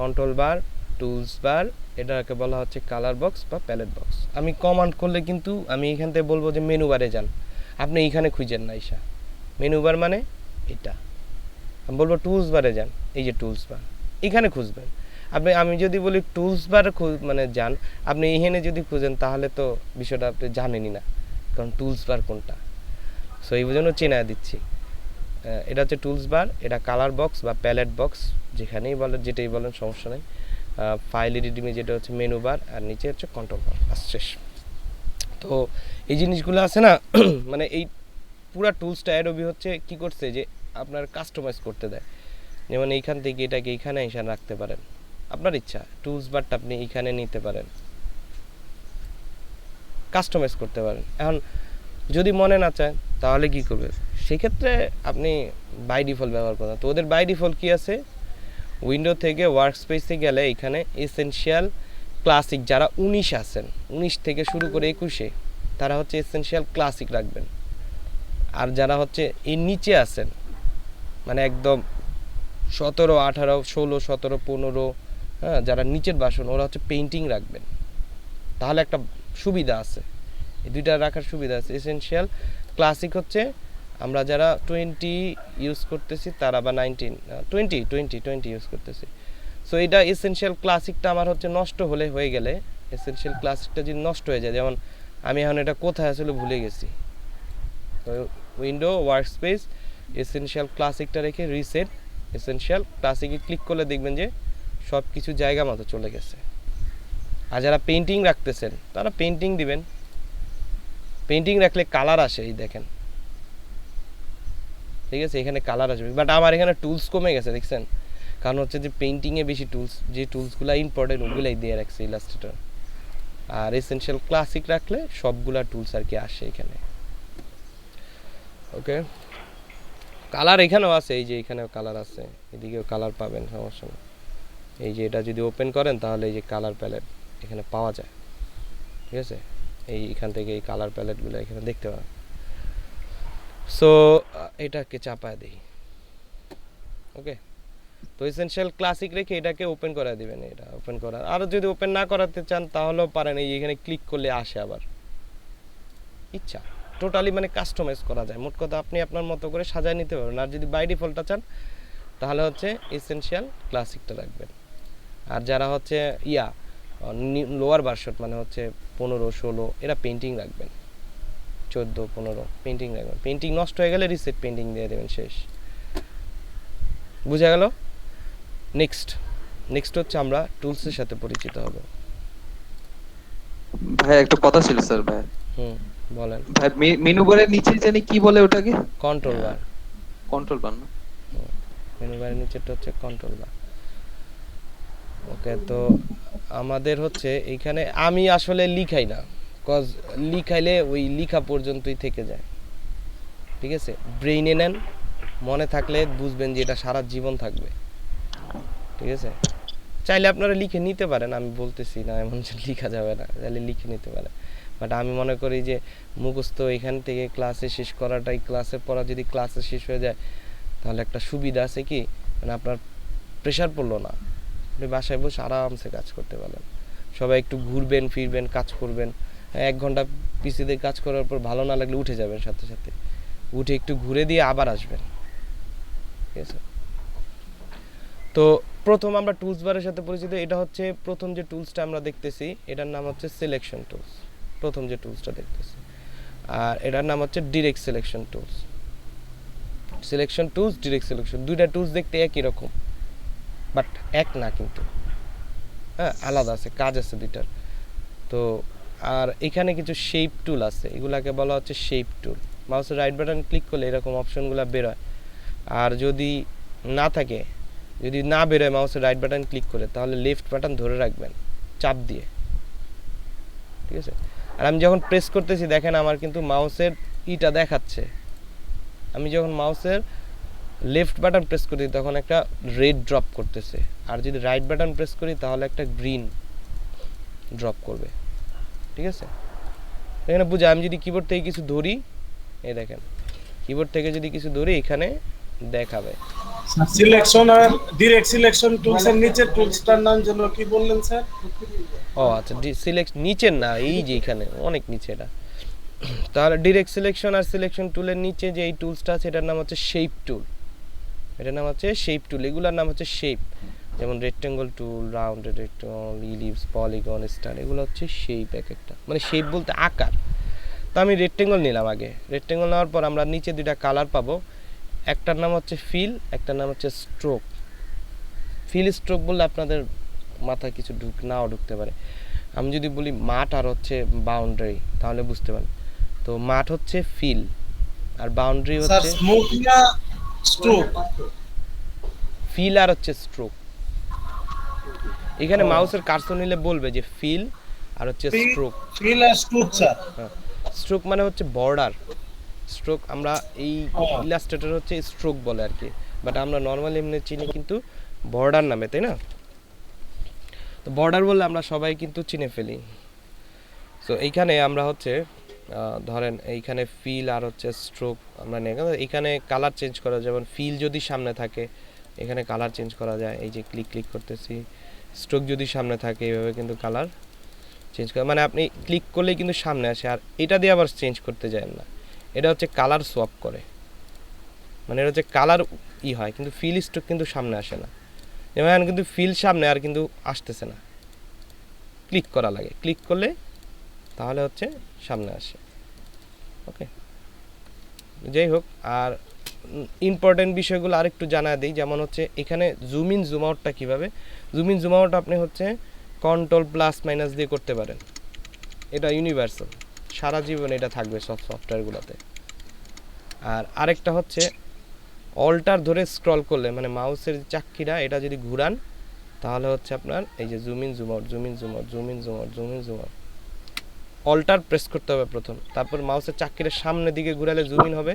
কন্ট্রোল বার, টুলস বার, এটাকে বলা হচ্ছে কালার বক্স বা প্যালেট বক্স। আমি কমান্ড করলে কিন্তু আমি এখান থেকে বলবো যে মেনু বারে যান, আপনি এইখানে খুঁজেন না ঈশা। মেনু বার মানে এটা, আমি বলবো টুলস বারে যান, এই যে টুলস বার, এখানে খুঁজবেন আপনি। আমি যদি বলি টুলস বারে মানে যান, আপনি এখানে যদি খুঁজেন তাহলে তো বিষয়টা আপনি জানেনই না, কারণ টুলস বার কোনটা। সো এই জন্য চেনায় দিচ্ছি। এটা হচ্ছে টুলস বার, এটা কালার বক্স বা প্যালেট বক্স, যেখানেই বলেন, যেটাই বলেন সমস্যা নেই। ফাইল এডিটিংয়ে যেটা হচ্ছে মেনু বার, আর নিচে হচ্ছে কন্ট্রোল বার, শেষ। তো এই জিনিসগুলো আছে না, মানে এই পুরা টুলসটা অ্যাডোবি হচ্ছে কি করছে যে আপনার কাস্টমাইজ করতে দেয়। যেমন এইখান থেকে এটাকে এইখানে এসে রাখতে পারেন, আপনার ইচ্ছা। টুলস বারটা আপনি এইখানে নিতে পারেন, কাস্টমাইজ করতে পারেন। এখন যদি মনে না চায় তাহলে কি করবে, সেক্ষেত্রে আপনি বাই ডিফল্ট ব্যবহার করেন। তো ওদের বাই ডিফল্ট কি আছে, উইন্ডো থেকে ওয়ার্কস্পেসে গেলে এখানে এসেনশিয়াল ক্লাসিক, যারা 19 আছেন, 19 থেকে শুরু করে 21-এ, তারা হচ্ছে এসেনশিয়াল ক্লাসিক রাখবেন। আর যারা হচ্ছে এর নিচে আছেন, মানে একদম 17, 18, 16, 17, 15, হ্যাঁ, যারা নিচের বাসন, ওরা হচ্ছে পেইন্টিং রাখবেন। তাহলে একটা সুবিধা আছে, এই দুইটা রাখার সুবিধা আছে। এসেনশিয়াল ক্লাসিক হচ্ছে আমরা যারা 20 ইউজ করতেছি তারা, বা 19, 20 ইউজ করতেছি, সো এটা এসেনশিয়াল ক্লাসিকটা আমার হচ্ছে নষ্ট হয়ে গেলে, এসেনশিয়াল ক্লাসিকটা যদি নষ্ট হয়ে যায়, যেমন আমি এখন এটা কোথায় আসলে ভুলে গেছি, তো উইন্ডো ওয়ার্কস্পেস এসেনশিয়াল ক্লাসিকটা রেখে রিসেট এসেনশিয়াল ক্লাসিকে ক্লিক করলে দেখবেন যে সব কিছু জায়গা মতো চলে গেছে। আর যারা পেন্টিং রাখতেছেন তারা পেন্টিং দিবেন, পেন্টিং রাখলে কালার আসে, এই দেখেন, ঠিক আছে, এখানে কালার আসবে। বাট আমার এখানে টুলস কমে গেছে, দেখছেন, কারণ হচ্ছে যে পেন্টিংয়ে বেশি টুলস, যে টুলসগুলো ইম্পর্টেন্ট ওগুলাই দিয়ে রাখছে ইলাস্ট্রেটর। আর এসেনশিয়াল ক্লাসিক রাখলে সবগুলা টুলস আর কি আসে এখানে। ওকে, কালার এখানেও আছে, এই যে এখানেও কালার আছে, এদিকেও কালার পাবেন, সমস্যা নেই। এই যে এটা যদি ওপেন করেন তাহলে এই যে কালার প্যালেট এখানে পাওয়া যায়, ঠিক আছে, এইখান থেকে এই কালার প্যালেটগুলো এখানে দেখতে পাবেন। সো এটাকে চাপায় দিই। ওকে, তো এসেনশিয়াল ক্লাসিক রেখে এটাকে ওপেন করে দিবেন, এটা ওপেন করা। আর যদি ওপেন না করাতে চান তাহলেও পারেন, এই এখানে ক্লিক করলে আসে আবার, ইচ্ছা টোটালি মানে কাস্টমাইজ করা যায়। মোট কথা আপনি আপনার মতো করে সাজায় নিতে পারবেন। আর যদি বাই ডিফল্টটা চান তাহলে হচ্ছে এসেনশিয়াল ক্লাসিকটা রাখবেন। আর যারা হচ্ছে লোয়ার ভার্সন মানে হচ্ছে 15, 16 এরা পেন্টিং রাখবেন, 14, 15 পেন্টিং রাখবেন। পেন্টিং নষ্ট হয়ে গেলে রিসেট পেন্টিং দিয়ে দেবেন, শেষ। বুঝা গেল? নেক্সট হচ্ছে আমরা টুলসের সাথে পরিচিত হব। ভাই একটা কথা ছিল স্যার। ভাই বলেন ভাই, মেনু বারের নিচে জানি কি বলে ওটাকে? কন্ট্রোল বার। কন্ট্রোল বার না, মেনু বারের নিচেটা হচ্ছে কন্ট্রোল বার। ওকে, তো আমাদের হচ্ছে এইখানে আমি আসলে লিখাই না, কজ লিখাইলে ওই লিখা পর্যন্তই থেকে যায়, ঠিক আছে। ব্রেইনে নেন, মনে থাকলে বুঝবেন যে এটা সারা জীবন থাকবে, ঠিক আছে। চাইলে আপনারা লিখে নিতে পারেন, আমি বলতেছি না এমন যে লিখা যাবে না, চাইলে লিখে নিতে পারেন। বাট আমি মনে করি যে মুখস্থ এখান থেকে ক্লাসে শেষ করাটাই, ক্লাসে পড়া যদি ক্লাসে শেষ হয়ে যায় তাহলে একটা সুবিধা আছে কি, মানে আপনার প্রেশার পড়লো না, আপনি বাসায় বসে আরামসে কাজ করতে পারেন। সবাই একটু ঘুরবেন ফিরবেন, কাজ করবেন। 1 ঘন্টা পিসিতে কাজ করার পর ভালো না লাগলে উঠে যাবেন, সাথে সাথে উঠে একটু ঘুরে দিয়ে আবার আসবেন, ঠিক আছে। তো প্রথম আমরা টুলস বারের সাথে পরিচিত। এটা হচ্ছে প্রথম যে টুলসটা আমরা দেখতেছি, এটার নাম হচ্ছে সিলেকশন টুলস, প্রথম যে টুলসটা দেখতেছি। আর এটার নাম হচ্ছে direct selection tools. Selection tools, direct selection, দুইটা টুলস দেখতে একই রকম, বাট এক না কিন্তু, হ্যাঁ আলাদা আছে, কাজ আছে দুইটার। তো আর এখানে কিছু শেপ টুল আছে, এগুলাকে বলা হচ্ছে শেপ টুল। মাউসের রাইট বাটন ক্লিক করলে এরকম অপশনগুলো বেরোয়। আর যদি না থাকে, যদি না বেরোয় মাউসের রাইট বাটন ক্লিক করে, তাহলে লেফট বাটন ধরে রাখবেন চাপ দিয়ে, ঠিক আছে। আর আমি যখন প্রেস করতেছি দেখেন আমার কিন্তু মাউসের ইটা দেখাচ্ছে। আমি যখন মাউসের লেফট বাটন প্রেস করি তখন একটা রেড ড্রপ করতেছে, আর যদি রাইট বাটন প্রেস করি তাহলে একটা গ্রিন ড্রপ করবে, ঠিক আছে। এখানে বুঝা, আমি যদি কিবোর্ড থেকে কিছু ধরি, এই দেখেন কিবোর্ড থেকে যদি কিছু ধরি এখানে দেখাবে। সিলেকশন আর ডাইরেক্ট সিলেকশন টুলসের নিচে টুলসটার নাম যেন কি বললেন স্যার? ও আচ্ছা, সিলেক্ট নিচের না, এই যে এখানে অনেক নিচে এটা। তাহলে ডিরেক্ট সিলেকশন আর সিলেকশন টুলের নিচে যে এই টুলসটা আছে এটার নাম হচ্ছে শেপ টুল। এটার নাম হচ্ছে শেপ টুল, এগুলোর নাম হচ্ছে শেপ। যেমন rectangle tool, round rectangle, ellipse, polygon, star, এগুলো হচ্ছে শেপ এক একটা, মানে শেপ বলতে আকার। তো আমি রেক্টেঙ্গল নিলাম আগে। রেক্টেঙ্গল নেওয়ার পর আমরা নিচে দুইটা কালার পাবো, একটার নাম হচ্ছে ফিল, একটার নাম হচ্ছে স্ট্রোক। ফিল স্ট্রোক বললে আপনাদের মাথায় কিছু নাও ঢুকতে পারে। আমি যদি বলি মাঠ আর হচ্ছে বাউন্ডারি তাহলে বুঝতে পারেন। তো মাঠ হচ্ছে ফিল আর বাউন্ডারি হচ্ছে স্ট্রোক। ফিল আর হচ্ছে স্ট্রোক। এখানে মাউসের কার্সর নিলে বলবে যে ফিল আর হচ্ছে স্ট্রোক। ফিল আর স্ট্রোক স্যার। স্ট্রোক মানে হচ্ছে বর্ডার। স্ট্রোক আমরা এই ইলাস্ট্রেটর হচ্ছে স্ট্রোক বলে আর কি, বাট আমরা নর্মালি এমনি চিনি কিন্তু বর্ডার নামে, তাই না? তো বর্ডার বললে আমরা সবাই কিন্তু চিনে ফেলি। সো এইখানে আমরা হচ্ছে ধরেন এইখানে ফিল আর হচ্ছে স্ট্রোক আমরা নেই, এখানে কালার চেঞ্জ করা, যেমন ফিল যদি সামনে থাকে এখানে কালার চেঞ্জ করা যায়, এই যে ক্লিক করতেছি। স্ট্রোক যদি সামনে থাকে এইভাবে কিন্তু কালার চেঞ্জ করা, মানে আপনি ক্লিক করলেই কিন্তু সামনে আসে। আর এটা দিয়ে আবার চেঞ্জ করতে যায় না, এটা হচ্ছে কালার সোয়াপ করে, মানে এটা হচ্ছে কালার হয়, কিন্তু ফিল স্ট্রোক কিন্তু সামনে আসে না। যেমন কিন্তু ফিল সামনে আর কিন্তু আসতেছে না, ক্লিক করা লাগে, ক্লিক করলে তাহলে হচ্ছে সামনে আসে। ওকে, যাই হোক, আর ইম্পর্টেন্ট বিষয়গুলো আরেকটু জানা দিই, যেমন হচ্ছে এখানে জুম ইন জুম আউটটা কীভাবে, জুম ইন জুম আউট আপনি হচ্ছে কন্ট্রোল প্লাস মাইনাস দিয়ে করতে পারেন, এটা ইউনিভার্সাল, সারা জীবন এটা থাকবে সব সফটওয়্যারগুলোতে। আর আরেকটা হচ্ছে অল্টার ধরে স্ক্রল করলে, মানে মাউসের চাক্কিটা এটা যদি ঘুরান তাহলে হচ্ছে আপনার এই যে zoom in zoom out, zoom in zoom out, zoom in zoom out, zoom in zoom out, Alt press করতে হবে প্রথম, তারপর মাউসের চাক্কিটা সামনের দিকে ঘুরালে জুম ইন হবে,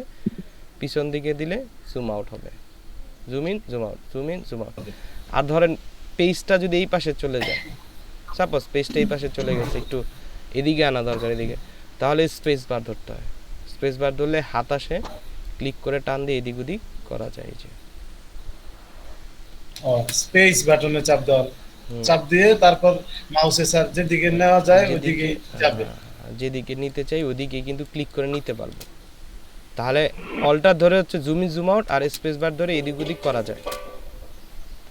পিছন দিকে দিলে জুম আউট হবে, zoom in zoom out, zoom in zoom out. আর ধরেন পেজটা যদি এই পাশে চলে যায়, সাপোজ পেজটা এই পাশে চলে গেছে, একটু এদিকে আনা দরকার এদিকে, তাহলে স্পেস বার ধরতে হয়, স্পেস বার ধরলে হাত আসে, ক্লিক করে টান দিয়ে এদিক ওদিক করা যায়। যে স্পেস বাটনে চাপ দেওয়া, চাপ দিয়ে তারপর মাউসে স্যার যেদিকে নেওয়া যায় ওইদিকে যাবে, যেদিকে নিতে চাই ওদিকে কিন্তু ক্লিক করে নিতে পারবো। তাহলে অল্টার ধরে হচ্ছে জুম ইন জুম আউট আর স্পেস বার ধরে এদিক ওদিক করা যায়।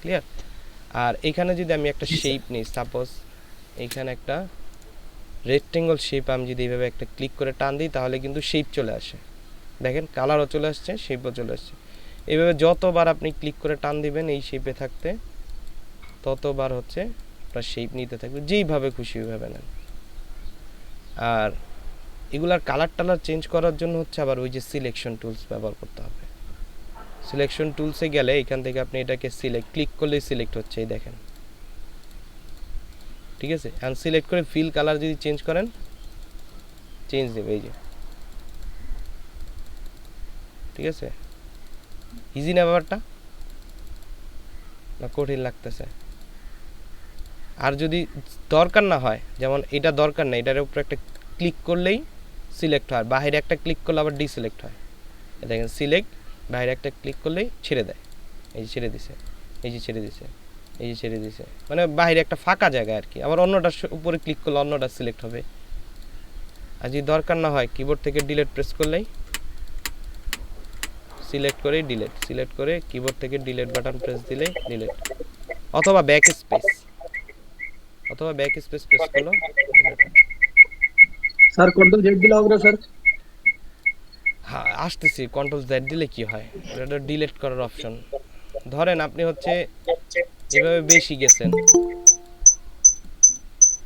ক্লিয়ার? আর এখানে যদি আমি একটা শেপ নিই, সাপোজ এখানে একটা রেক্টেঙ্গল শেপ আমি যদি এইভাবে একটা ক্লিক করে টান দিই তাহলে কিন্তু শেপ চলে আসে, দেখেন কালারও চলে আসছে, শেপও চলে আসছে। এইভাবে যতবার আপনি ক্লিক করে টান দিবেন এই শেপে থাকতে, ততবার হচ্ছে আপনার শেপ নিতে থাকবে, যেইভাবে খুশি ওইভাবে নেন। আর এগুলার কালার টালার চেঞ্জ করার জন্য হচ্ছে আবার ওই যে সিলেকশন টুলস ব্যবহার করতে হবে। সিলেকশন টুলসে গেলে এখান থেকে আপনি এটাকে ক্লিক করলেই সিলেক্ট হচ্ছে, এই দেখেন, ঠিক আছে। আর সিলেক্ট করে ফিল কালার যদি চেঞ্জ করেন, চেঞ্জ দেবে, এই যে, ঠিক আছে। ইজি না ব্যাপারটা, না কঠিন লাগতেছে? আর যদি দরকার না হয়, যেমন এটা দরকার নেই, এটার উপর একটা ক্লিক করলেই সিলেক্ট হয়, বাইরে একটা ক্লিক করলে আবার ডিসিলেক্ট হয়, দেখেন সিলেক্ট, বাইরে একটা ক্লিক করলেই ছেড়ে দেয়, এই যে ছেড়ে দিছে, এই যে ছেড়ে দিছে, এই যে ছেড়ে দিছে, মানে বাইরে একটা ফাঁকা জায়গা আর কি। আবার অন্যটার উপরে ক্লিক করলে অন্যটা সিলেক্ট হবে। আর যদি দরকার না হয়, কিবোর্ড থেকে ডিলিট প্রেস করলেই সিলেক্ট করে ডিলিট, সিলেক্ট করে কিবোর্ড থেকে ডিলিট বাটন প্রেস দিলে ডিলিট, অথবা ব্যাক স্পেস, অথবা ব্যাক স্পেস প্রেস করলো। স্যার কন্ট্রোল জেড দিলে হবে না স্যার? হ্যাঁ আসতেছি, কন্ট্রোল জেড দিলে কি হয়, এটা ডিলিট করার অপশন। ধরেন আপনি হচ্ছে এভাবে বেশি গেছেন,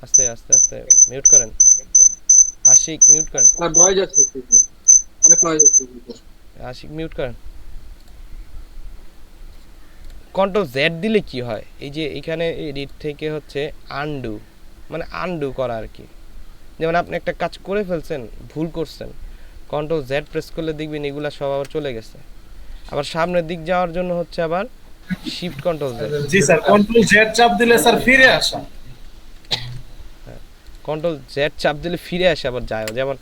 আস্তে আস্তে আস্তে মিউট করেন, আশিক মিউট করেন, স্যার নয়েজ আসছে, অনেক নয়েজ আসছে, আশিক মিউট করেন। কন্ট্রোল জেড দিলে কি হয়, এই যে এখানে এডিট থেকে হচ্ছে আনডু, মানে আনডু করা আর কি। যেমন আপনি একটা কাজ করে ফেলছেন, ভুল করছেন, কন্ট্রোল জেড প্রেস করলে দেখবেন এগুলা সব আবার চলে গেছে। আবার সামনের দিক যাওয়ার জন্য হচ্ছে আবার শিফট কন্ট্রোল জেড। জি স্যার, কন্ট্রোল জেড চাপ দিলে স্যার ফিরে আসা, কন্ট্রোল জেড চাপ দিলে ফিরে আসে আবার যায়। যেমন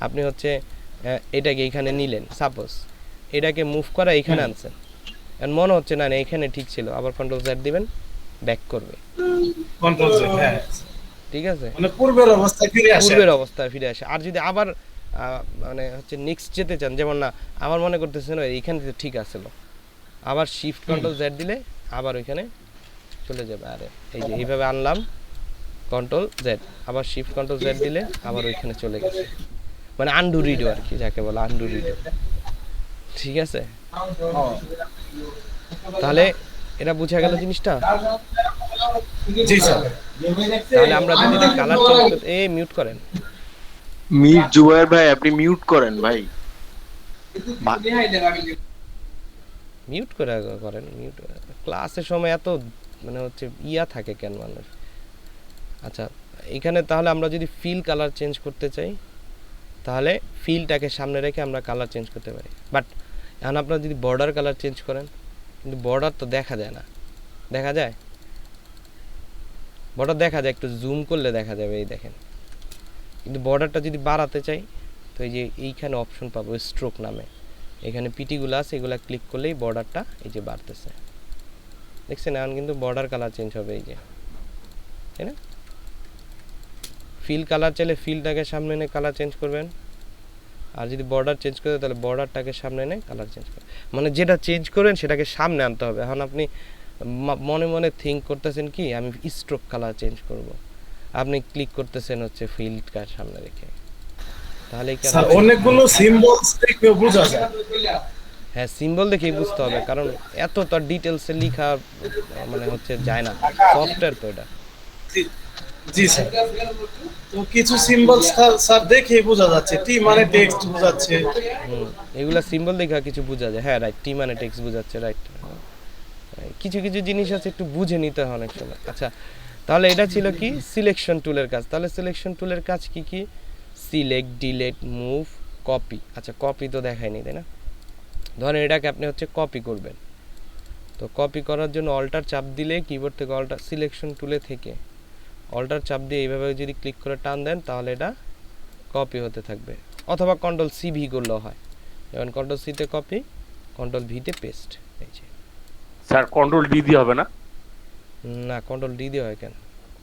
আপনি হচ্ছে এটাকে এইখানে নিলেন, সাপোজ এটাকে মুভ করা এইখানে আনছেন, আর মনে হচ্ছে না এখানে ঠিক ছিল, আবার কন্ট্রোল জেড দিবেন, ব্যাক করবে, কন্ট্রোল জেড, হ্যাঁ ঠিক আছে, মানে পূর্বের অবস্থায় ফিরে আসে, পূর্বের অবস্থায় ফিরে আসে। আর যদি আবার মানে হচ্ছে নেক্সট যেতে চান, যেমন না আমার মনে করতেছেন এইখানে ঠিক আছিল, আবার শিফট কন্ট্রোল জেড দিলে আবার ওইখানে চলে যাবে। আরে এই যে এইভাবে আনলাম কন্ট্রোল জেড, আবার শিফট কন্ট্রোল জেড দিলে আবার ওইখানে চলে গেছে, মানে আনডু রিডো আর কি, যাকে বলে আনডু রিডো, ঠিক আছে। তাহলে এটা বুঝা গেল জিনিসটা? জি স্যার। তাহলে আমরা যদি এটা কালার চেঞ্জ করতে, মিউট করেন, মিট জুবায়ের ভাই, আপনি মিউট করেন ভাই, মিউট করে করেন, মিউট। ক্লাসের সময় এত মানে হচ্ছে ইয়া থাকে কেন মানুষ। আচ্ছা এখানে তাহলে আমরা যদি ফিল কালার চেঞ্জ করতে চাই, তাহলে ফিলটাকে সামনে রেখে আমরা কালার চেঞ্জ করতে পারি। বাট এখন আপনারা যদি বর্ডার কালার চেঞ্জ করেন, কিন্তু বর্ডার তো দেখা যায় না, দেখা যায় বর্ডার, দেখা যায় একটু জুম করলে দেখা যাবে, এই দেখেন। কিন্তু বর্ডারটা যদি বাড়াতে চাই, তো এই যে এইখানে অপশন পাবো স্ট্রোক নামে, এখানে পিটিগুলো আছে, এগুলো ক্লিক করলেই বর্ডারটা এই যে বাড়তেছে, দেখছেন। এখন কিন্তু বর্ডার কালার চেঞ্জ হবে, এই যে, তাই না? ফিল কালার চাইলে ফিলটাকে সামনে এনে কালার চেঞ্জ করবেন, আর যদি বর্ডার চেঞ্জ করে তাহলে বর্ডারটাকে সামনে এনে কালার চেঞ্জ করবেন, মানে যেটা চেঞ্জ করবেন সেটাকে সামনে আনতে হবে। এখন আপনি মনে মনে থিঙ্ক করতেছেন কি আমি স্ট্রোক কালার চেঞ্জ করব, আপনি ক্লিক করতেছেন হচ্ছে ফিল্ড কার সামনে রেখে, তাহলে কি স্যার অনেকগুলো সিম্বলস দেখে বোঝা যায়। হ্যাঁ সিম্বল দেখেই বুঝতে হবে, কারণ এত তো ডিটেলসে লেখা মানে হচ্ছে যায় না, সফটওয়্যার তো এটা। জি স্যার, তো কিছু সিম্বলস স্যার দেখে বোঝা যাচ্ছে, টি মানে টেক্সট বোঝাচ্ছে। এগুলা সিম্বল দেখা কিছু বোঝা যায়, হ্যাঁ রাইট, টি মানে টেক্সট বোঝাচ্ছে, রাইট। কিছু কিছু জিনিস আছে একটু বুঝে নিতে হয় অনেক সময়। আচ্ছা তাহলে এটা ছিল কি সিলেকশন টুলের কাজ। তাহলে সিলেকশন টুলের কাজ কি কি? Select, delete, move, copy. আচ্ছা কপি তো দেখায়নি তাই না? ধরেন এটাকে আপনি হচ্ছে কপি করবেন, তো কপি করার জন্য অল্টার চাপ দিলে কিবোর্ড থেকে অল্টার সিলেকশন টুলে থেকে অল্টার চাপ দিয়ে এইভাবে যদি ক্লিক করে টান দেন তাহলে এটা কপি হতে থাকবে, অথবা কন্ট্রোল সি ভি করলেও হয়। যেমন কন্ট্রোল সিতে কপি, কন্ট্রোল ভিতে পেস্ট। এই যে স্যার কন্ট্রোল ডি দিয়ে হবে না? না কন্ট্রোল ডি দিয়ে হয় কেন?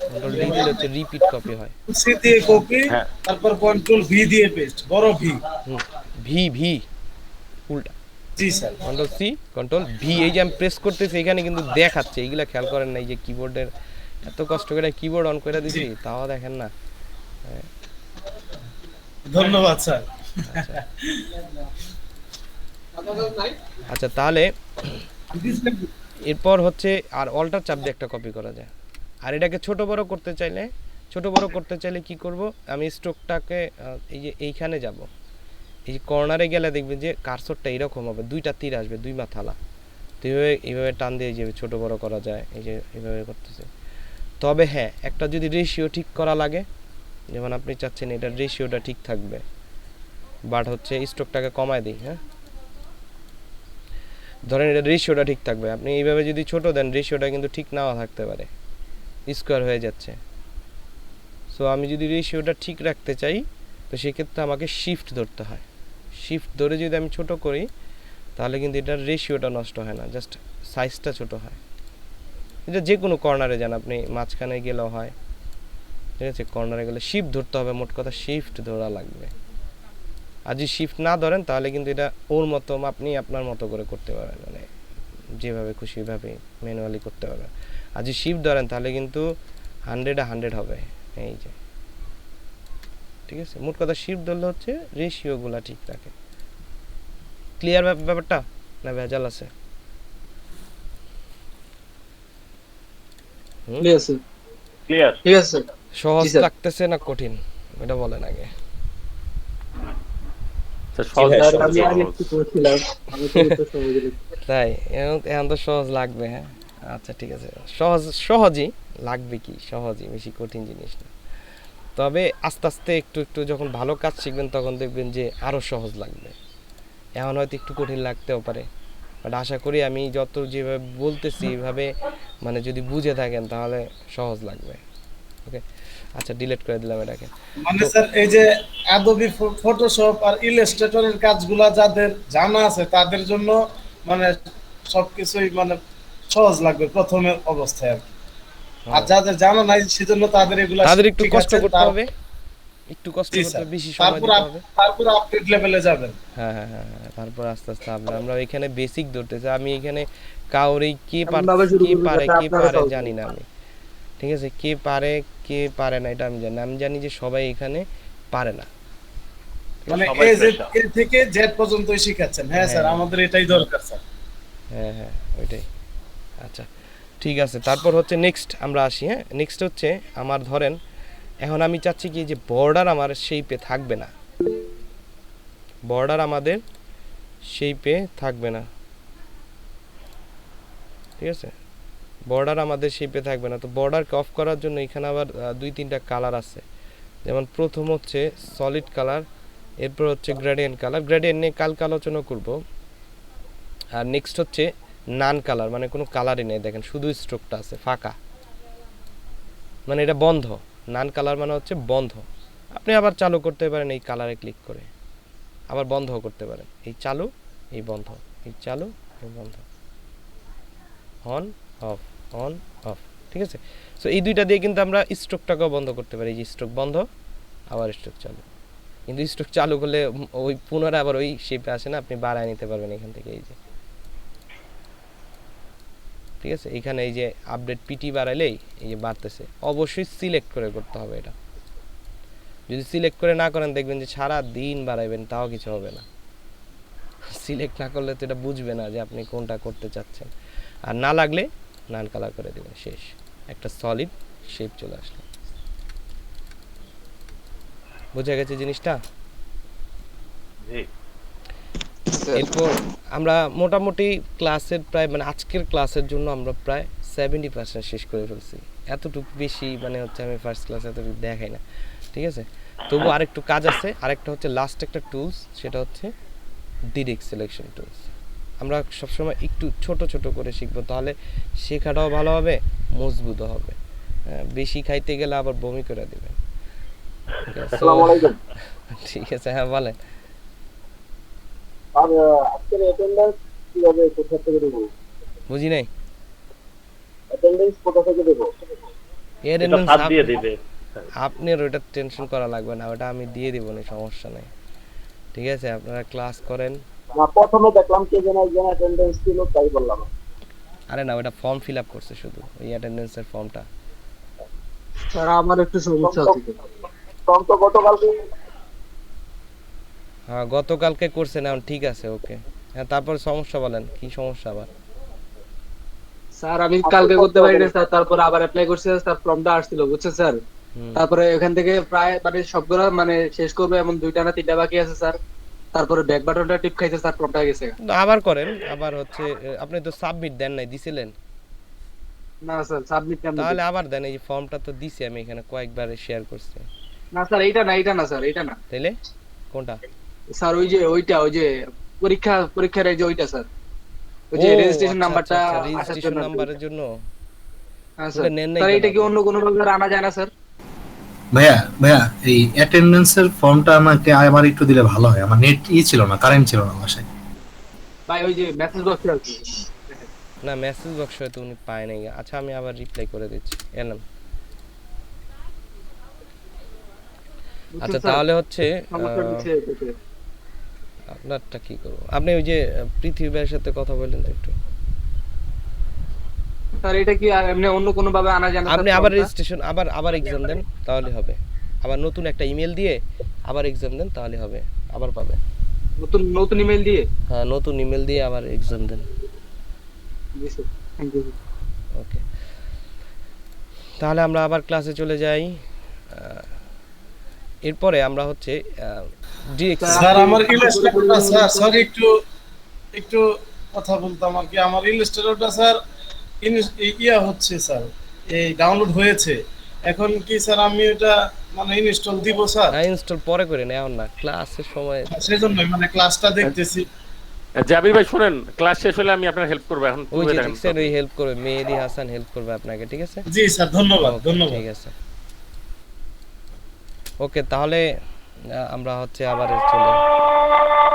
কন্ট্রোল ডি দিলে হচ্ছে রিপিট কপি হয়। সি দিয়ে কপি, তারপর কন্ট্রোল ভি দিয়ে পেস্ট, বড় ভি। ভি ভি উল্টা। জি sir, control C control V, এই যে আমি প্রেস করতেছি এখানে কিন্তু দেখাচ্ছে, এইগুলা খেয়াল করেন না, এই যে কিবোর্ডের এত কষ্ট করে কিবোর্ড অন করে দিছি তাও দেখেন না। ধন্যবাদ স্যার। আচ্ছা তাহলে এরপর হচ্ছে আর অল্টার চাপ দিয়ে একটা কপি করা যায়। আর এটাকে ছোট বড় করতে চাইলে কি করব, আমি স্ট্রোকটাকে এই যে এইখানে যাব, এই যে কর্নারে গেলে দেখবেন যে কার্সরটা এরকম হবে, দুইটা তীর আসবে, দুই মাথালা, তো এইভাবে টান দিয়ে যে ছোট বড় করা যায়, এই যে এইভাবে করতেছে। তবে হ্যাঁ একটা যদি রেশিও ঠিক করা লাগে, যেমন আপনি চাচ্ছেন এটার রেশিওটা ঠিক থাকবে, বাট হচ্ছে স্ট্রোকটাকে কমায় দিই, হ্যাঁ ধরেন এটা রেশিওটা ঠিক থাকবে, আপনি এইভাবে যদি ছোট দেন রেশিওটা কিন্তু ঠিক নাও থাকতে পারে, স্কোয়ার হয়ে যাচ্ছে। সো আমি যদি রেশিওটা ঠিক রাখতে চাই তো সেক্ষেত্রে আমাকে শিফট ধরতে হয়, শিফট ধরে যদি আমি ছোট করি তাহলে কিন্তু এটার রেশিওটা নষ্ট হয় না, জাস্ট সাইজটা ছোট হয়। এটা যে কোনো কর্নারে যান আপনি, মাঝখানে গেলেও হয়, ঠিক আছে, কর্নারে গেলে শিফট ধরতে হবে, মোট কথা শিফট ধরা লাগবে। আর যদি শিফট না ধরেন তাহলে কিন্তু এটা ওর মতো আপনি আপনার মতো করে করতে পারবেন, মানে যেভাবে খুশি ওইভাবে ম্যানুয়ালি করতে পারবেন। আর যদি শিফট ধরেন তাহলে কিন্তু 100 হবে, এই যে ঠিক আছে। মোট কথা শিফট ধরলে হচ্ছে রেশিওগুলা ঠিক রাখে। ক্লিয়ার ব্যাপারটা না ভেজাল আছে? ক্লিয়ার। ঠিক আছে, সহজ লাগতেছে না কঠিন এটা বলেন আগে। তাই এখন তো সহজ লাগবে, হ্যাঁ আচ্ছা ঠিক আছে, সহজই লাগবে, কি সহজই, বেশি কঠিন জিনিস না। তবে আস্তে আস্তে একটু একটু যখন ভালো কাজ শিখবেন তখন দেখবেন যে আরো সহজ লাগবে। এখন হয়তো একটু কঠিন লাগতেও পারে, বাট আশা করি আমি যত যেভাবে বলতেছি এইভাবে মানে যদি বুঝে থাকেন তাহলে সহজ লাগবে। ওকে আচ্ছা ডিলিট করে দিলাম এটাকে। মানে স্যার এই যে অ্যাডোবি ফটোশপ আর ইলাস্ট্রেটরের কাজগুলা যাদের জানা আছে তাদের জন্য মানে সবকিছুই মানে সহজ লাগবে প্রথমে অবস্থায় আর কি। আর যাদের জানা নাই সেজন্য তাদের এগুলা একটু কষ্ট করতে হবে, একটু কষ্ট করতে হবে, বেশি সময় দিতে হবে, তারপর আপডেট লেভেলে যাবেন। হ্যাঁ হ্যাঁ হ্যাঁ, তারপর আস্তে আস্তে আমরা এখানে বেসিক ধরতেছি। আমি এখানে কাউরে কে পারে জানি না আমি, ঠিক আছে, কে পারে না এটা আমি জানি না, আমি জানি যে সবাই এখানে পারে না, মানে এ থেকে জেড পর্যন্তই শিখাচ্ছেন। হ্যাঁ স্যার আমাদের এটাই দরকার স্যার। হ্যাঁ হ্যাঁ ওইটাই। আচ্ছা ঠিক আছে, তারপর হচ্ছে নেক্সট আমরা আসি। হ্যাঁ নেক্সট হচ্ছে আমার ধরেন এখন আমি চাচ্ছি কি যে বর্ডার আমার শেপে থাকবে না, বর্ডার আমাদের শেপে থাকবে না, ঠিক আছে, বর্ডার আমাদের শেপে থাকবে না। তো বর্ডারকে অফ করার জন্য এখানে আবার 2-3টা কালার আছে, যেমন প্রথম হচ্ছে সলিড কালার, এরপর হচ্ছে গ্রেডিয়েন্ট কালার, গ্রেডিয়েন্ট নিয়ে কালকে আলোচনা করব। আর নেক্সট হচ্ছে নান কালার, মানে কোনো কালারই নেই, দেখেন শুধু স্ট্রোকটা আছে ফাঁকা, মানে এটা বন্ধ। নান কালার মানে হচ্ছে বন্ধ। আপনি আবার চালু করতে পারেন এই কালারে ক্লিক করে, আবার বন্ধ করতে পারেন, এই চালু এই বন্ধ, এই চালু এই বন্ধ, অন অফ অন অফ, ঠিক আছে। সো এই দুইটা দিয়ে কিন্তু আমরা স্ট্রোকটাকেও বন্ধ করতে পারি, এই যে স্ট্রোক বন্ধ আবার স্ট্রোক চালু। কিন্তু স্ট্রোক চালু করলে ওই পুনরায় আবার ওই শেপে আসে না, আপনি বাড়ায় নিতে পারবেন এখান থেকে, এই যে ঠিক আছে, এখানে এই যে আপডেট পিটি বাড়াইলেই এই যে বাড়তেছে। অবশ্যই সিলেক্ট করে করতে হবে এটা। যদি সিলেক্ট করে না করেন দেখবেন যে সারা দিন বাড়াইবেন তাও কিছু হবে না। সিলেক্ট না করলে তো এটা বুঝবে না যে আপনি কোনটা করতে চাচ্ছেন। আর না লাগলে নান কালার করে দিবেন, শেষ, একটা সলিড শেপ চলে আসলো। বুঝা গেছে জিনিসটা? এরপর আমরা মোটামুটি ক্লাসের প্রায় মানে আজকের ক্লাসের জন্য আমরা প্রায় 70% শেষ করে ফেলছি। এতটুকু বেশি মানে হচ্ছে আমি ফার্স্ট ক্লাস এতটুকু দেখাই না, ঠিক আছে? তবু আরেকটু কাজ আছে। আরেকটা হচ্ছে লাস্ট একটা টুলস, সেটা হচ্ছে ডিরেক্ট সিলেকশন টুলস। আমরা সবসময় একটু ছোট ছোট করে শিখবো, তাহলে শেখাটাও ভালো হবে, মজবুতও হবে। বেশি খাইতে গেলে আবার বমি করে দেবেন। ঠিক আছে, হ্যাঁ বলেন। আর আজকের অ্যাটেন্ডেন্স কিভাবে কোথা থেকে দেব? বুঝি নাই। অ্যাটেন্ডেন্স কোথা থেকে দেব? অ্যাটেন্ডেন্স হাত দিয়ে দিবে। আপনার ওটা টেনশন করা লাগবে না, ওটা আমি দিয়ে দিব না, সমস্যা নাই। ঠিক আছে, আপনারা ক্লাস করেন। না, প্রথমে দেখলাম কে যেন একজন অ্যাটেন্ডেন্স ছিল, তাই বললাম। আরে না, ওটা ফর্ম ফিল আপ করছে শুধু, ওই অ্যাটেন্ডেন্সের ফর্মটা। স্যার আমার একটু সমস্যা আছে। ফর্ম তো গতকালকে। হ্যাঁ গতকালকে করছেন, এখন ঠিক আছে, ওকে। হ্যাঁ তারপর সমস্যা বলেন, কি সমস্যা আবার? স্যার আমি কালকে করতে পারি না স্যার, তারপর আবার অ্যাপ্লাই করছি স্যার, ফর্মটা আসছিল বুঝছেন স্যার। তারপরে এখান থেকে প্রায় মানে সবগুলো মানে শেষ করবে, এমন 2টা না 3টা বাকি আছে স্যার। তারপরে ব্যাক বাটনটা টিপ খাইছে স্যার, ফর্মটা গেছে। আবার করেন, আবার হচ্ছে আপনি তো সাবমিট দেন নাই, দিছিলেন? না স্যার সাবমিট কেন? তাহলে আবার দেন, এই যে ফর্মটা তো দিছি আমি এখানে কয়েকবার শেয়ার করছি। না স্যার এইটা না, এইটা না স্যার, এইটা না। তাইলে কোনটা? স্যার ওই যে ওইটা, ওই যে পরীক্ষার এই যে ওইটা স্যার, ওই যে রেজিস্ট্রেশন নাম্বারটা রেজিস্ট্রেশন নাম্বারের জন্য। হ্যাঁ স্যার, স্যার এটা কি অন্য কোনো ভাবে আনা যায় না স্যার? ভাইয়া এই অ্যাটেন্ডেন্সের ফর্মটা আমাকে আবার একটু দিলে ভালো হয়, আমার নেট ছিল না, কারেন্ট ছিল না বাসায়। ভাই ওই যে মেসেজ বক্সে আছে না, মেসেজ বক্স হয়তো উনি পায় নাই। আচ্ছা আমি আবার রিপ্লাই করে দিচ্ছি, এলাম। আচ্ছা তাহলে হচ্ছে আপনারটা কি করব? আপনি ওই যে পৃথিবী ভাইয়ের সাথে কথা বললেন তো একটু। স্যার এটা কি এমনি অন্য কোনো ভাবে আনা যায় না? আপনি আবার রেজিস্ট্রেশন আবার এক্সাম দেন, তাহলে হবে। আবার নতুন একটা ইমেল দিয়ে আবার এক্সাম দেন, তাহলে হবে, আবার পাবেন। নতুন ইমেল দিয়ে? হ্যাঁ নতুন ইমেল দিয়ে আবার এক্সাম দেন। জি স্যার, থ্যাংক ইউ। ওকে, তাহলে আমরা আবার ক্লাসে চলে যাই। এরপরে আমরা হচ্ছে স্যার আমার ইলাস্ট্রেটরটা স্যার সরি একটু কথা বলতাম আর কি। আমার ইলাস্ট্রেটরটা স্যার ইয়া হচ্ছে স্যার, এই ডাউনলোড হয়েছে। এখন কি স্যার আমি এটা মানে ইনস্টল দিব স্যার? না ইনস্টল পরে করে নেন, এখন না, ক্লাসের সময়। সেজন্যই মানে ক্লাসটা দেখতেছি। জাবির ভাই শুনেন, ক্লাস শেষ হলে আমি আপনার হেল্প করব। এখন ওই যে স্যার ওই হেল্প করবে, মেহেদী হাসান হেল্প করবে আপনাকে, ঠিক আছে? জি স্যার, ধন্যবাদ ধন্যবাদ। ঠিক আছে, ওকে। তাহলে আমরা হচ্ছে আবার চলে,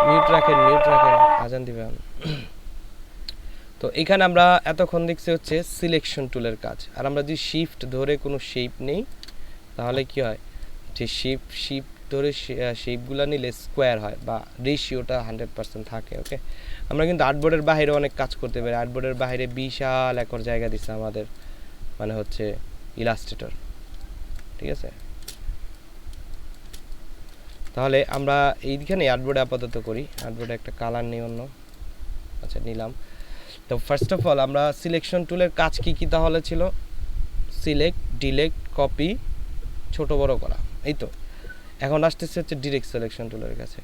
মিউট রাখেন আজান দিবেন। তো এখানে আমরা এতক্ষণ দেখছি হচ্ছে সিলেকশন টুলের কাজ। আর আমরা যদি শিফট ধরে কোনো শেপ নেই তাহলে কি হয়, যে শিফট ধরে শেপগুলো নিলে স্কোয়ার হয় বা রেশিওটা 100% থাকে। ওকে, আমরা কিন্তু আর্টবোর্ডের বাইরে অনেক কাজ করতে পারি। আর্টবোর্ডের বাইরে বিশাল একর জায়গা দিচ্ছে আমাদের মানে হচ্ছে ইলাস্ট্রেটর, ঠিক আছে? তাহলে আমরা এইখানে আর্টবোর্ডে আপাতত করি। আর্টবোর্ডে একটা কালার নিই অন্য। আচ্ছা নিলাম। তো ফার্স্ট অফ অল আমরা সিলেকশন টুলের কাজ কি তাহলে ছিল? সিলেক্ট, ডিলেক্ট, কপি, ছোট বড় করা, এই তো। এখন আসতেছে হচ্ছে ডিরেক্ট সিলেকশন টুলের কাছে।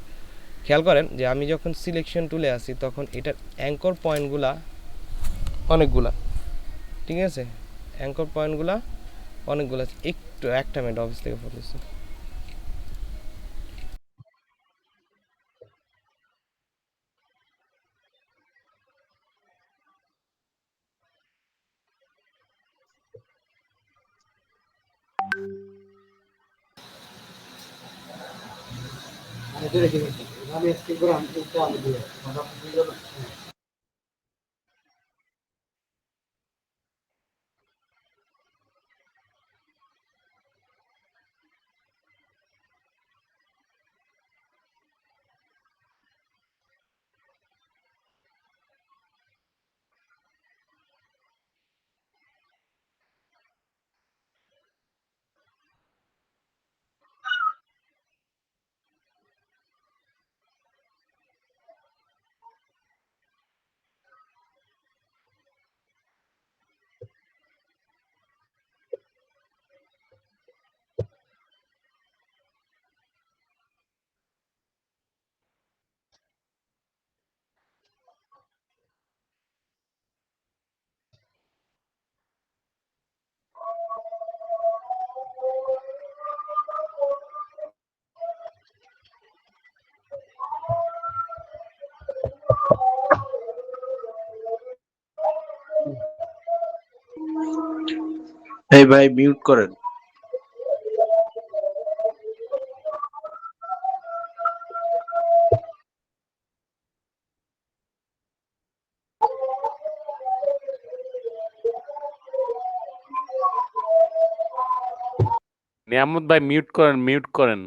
খেয়াল করেন যে আমি যখন সিলেকশন টুলে আসি তখন এটার অ্যাঙ্কর পয়েন্টগুলা অনেকগুলা, ঠিক আছে? অ্যাঙ্কর পয়েন্টগুলা অনেকগুলা। একটু একটা মিনিট, অফিস থেকে ফোন দিচ্ছি। এই ভাই মিউট করেন। নিয়ামত ভাই মিউট করেন, মিউট করেন।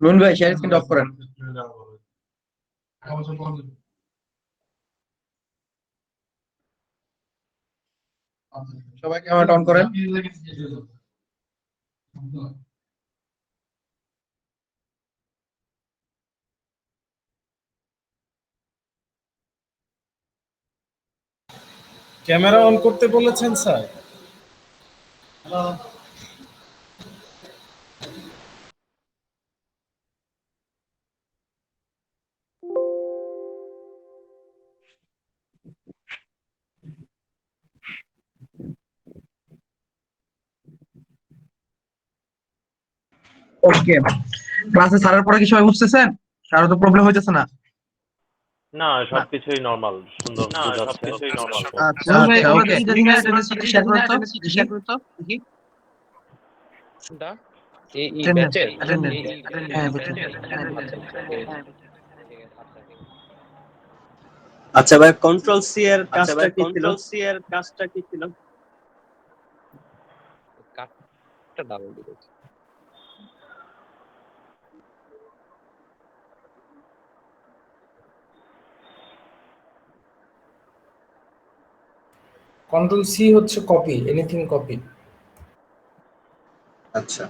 নুন ভাই শেয়ার স্ক্রিন অফ করেন। সবাই ক্যামেরা অন করেন। ক্যামেরা অন করতে বলেছেন স্যার? ওকে, ক্লাসে স্যারের পরে কি সবাই বুঝতেছেন? কারো তো প্রবলেম হইতেছে না? না, সবকিছুই নরমাল, সুন্দর বুঝাচ্ছে। আচ্ছা আচ্ছা, ওকে। শেয়ার করো তো, শেয়ার করো তো দেখি। কোনটা? এই ব্যাচের? হ্যাঁ, আচ্ছা ভাই, কন্ট্রোল সি এর কাজটা কি ছিল? কাটটা ডাবল দিয়েছি। কন্ট্রোল সি হচ্ছে কপি, এনিথিং কপি। আচ্ছা,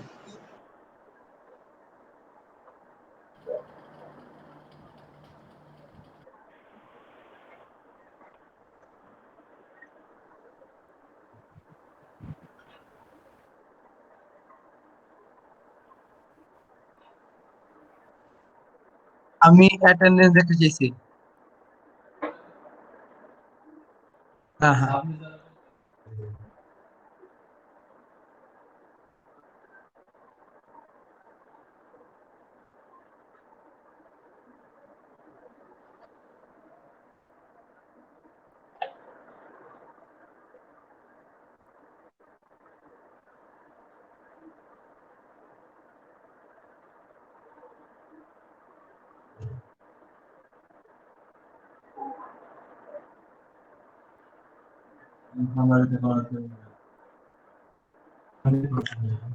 আমি অ্যাটেন্ডেন্স দেখতে চাইছি। হ্যাঁ হ্যাঁ,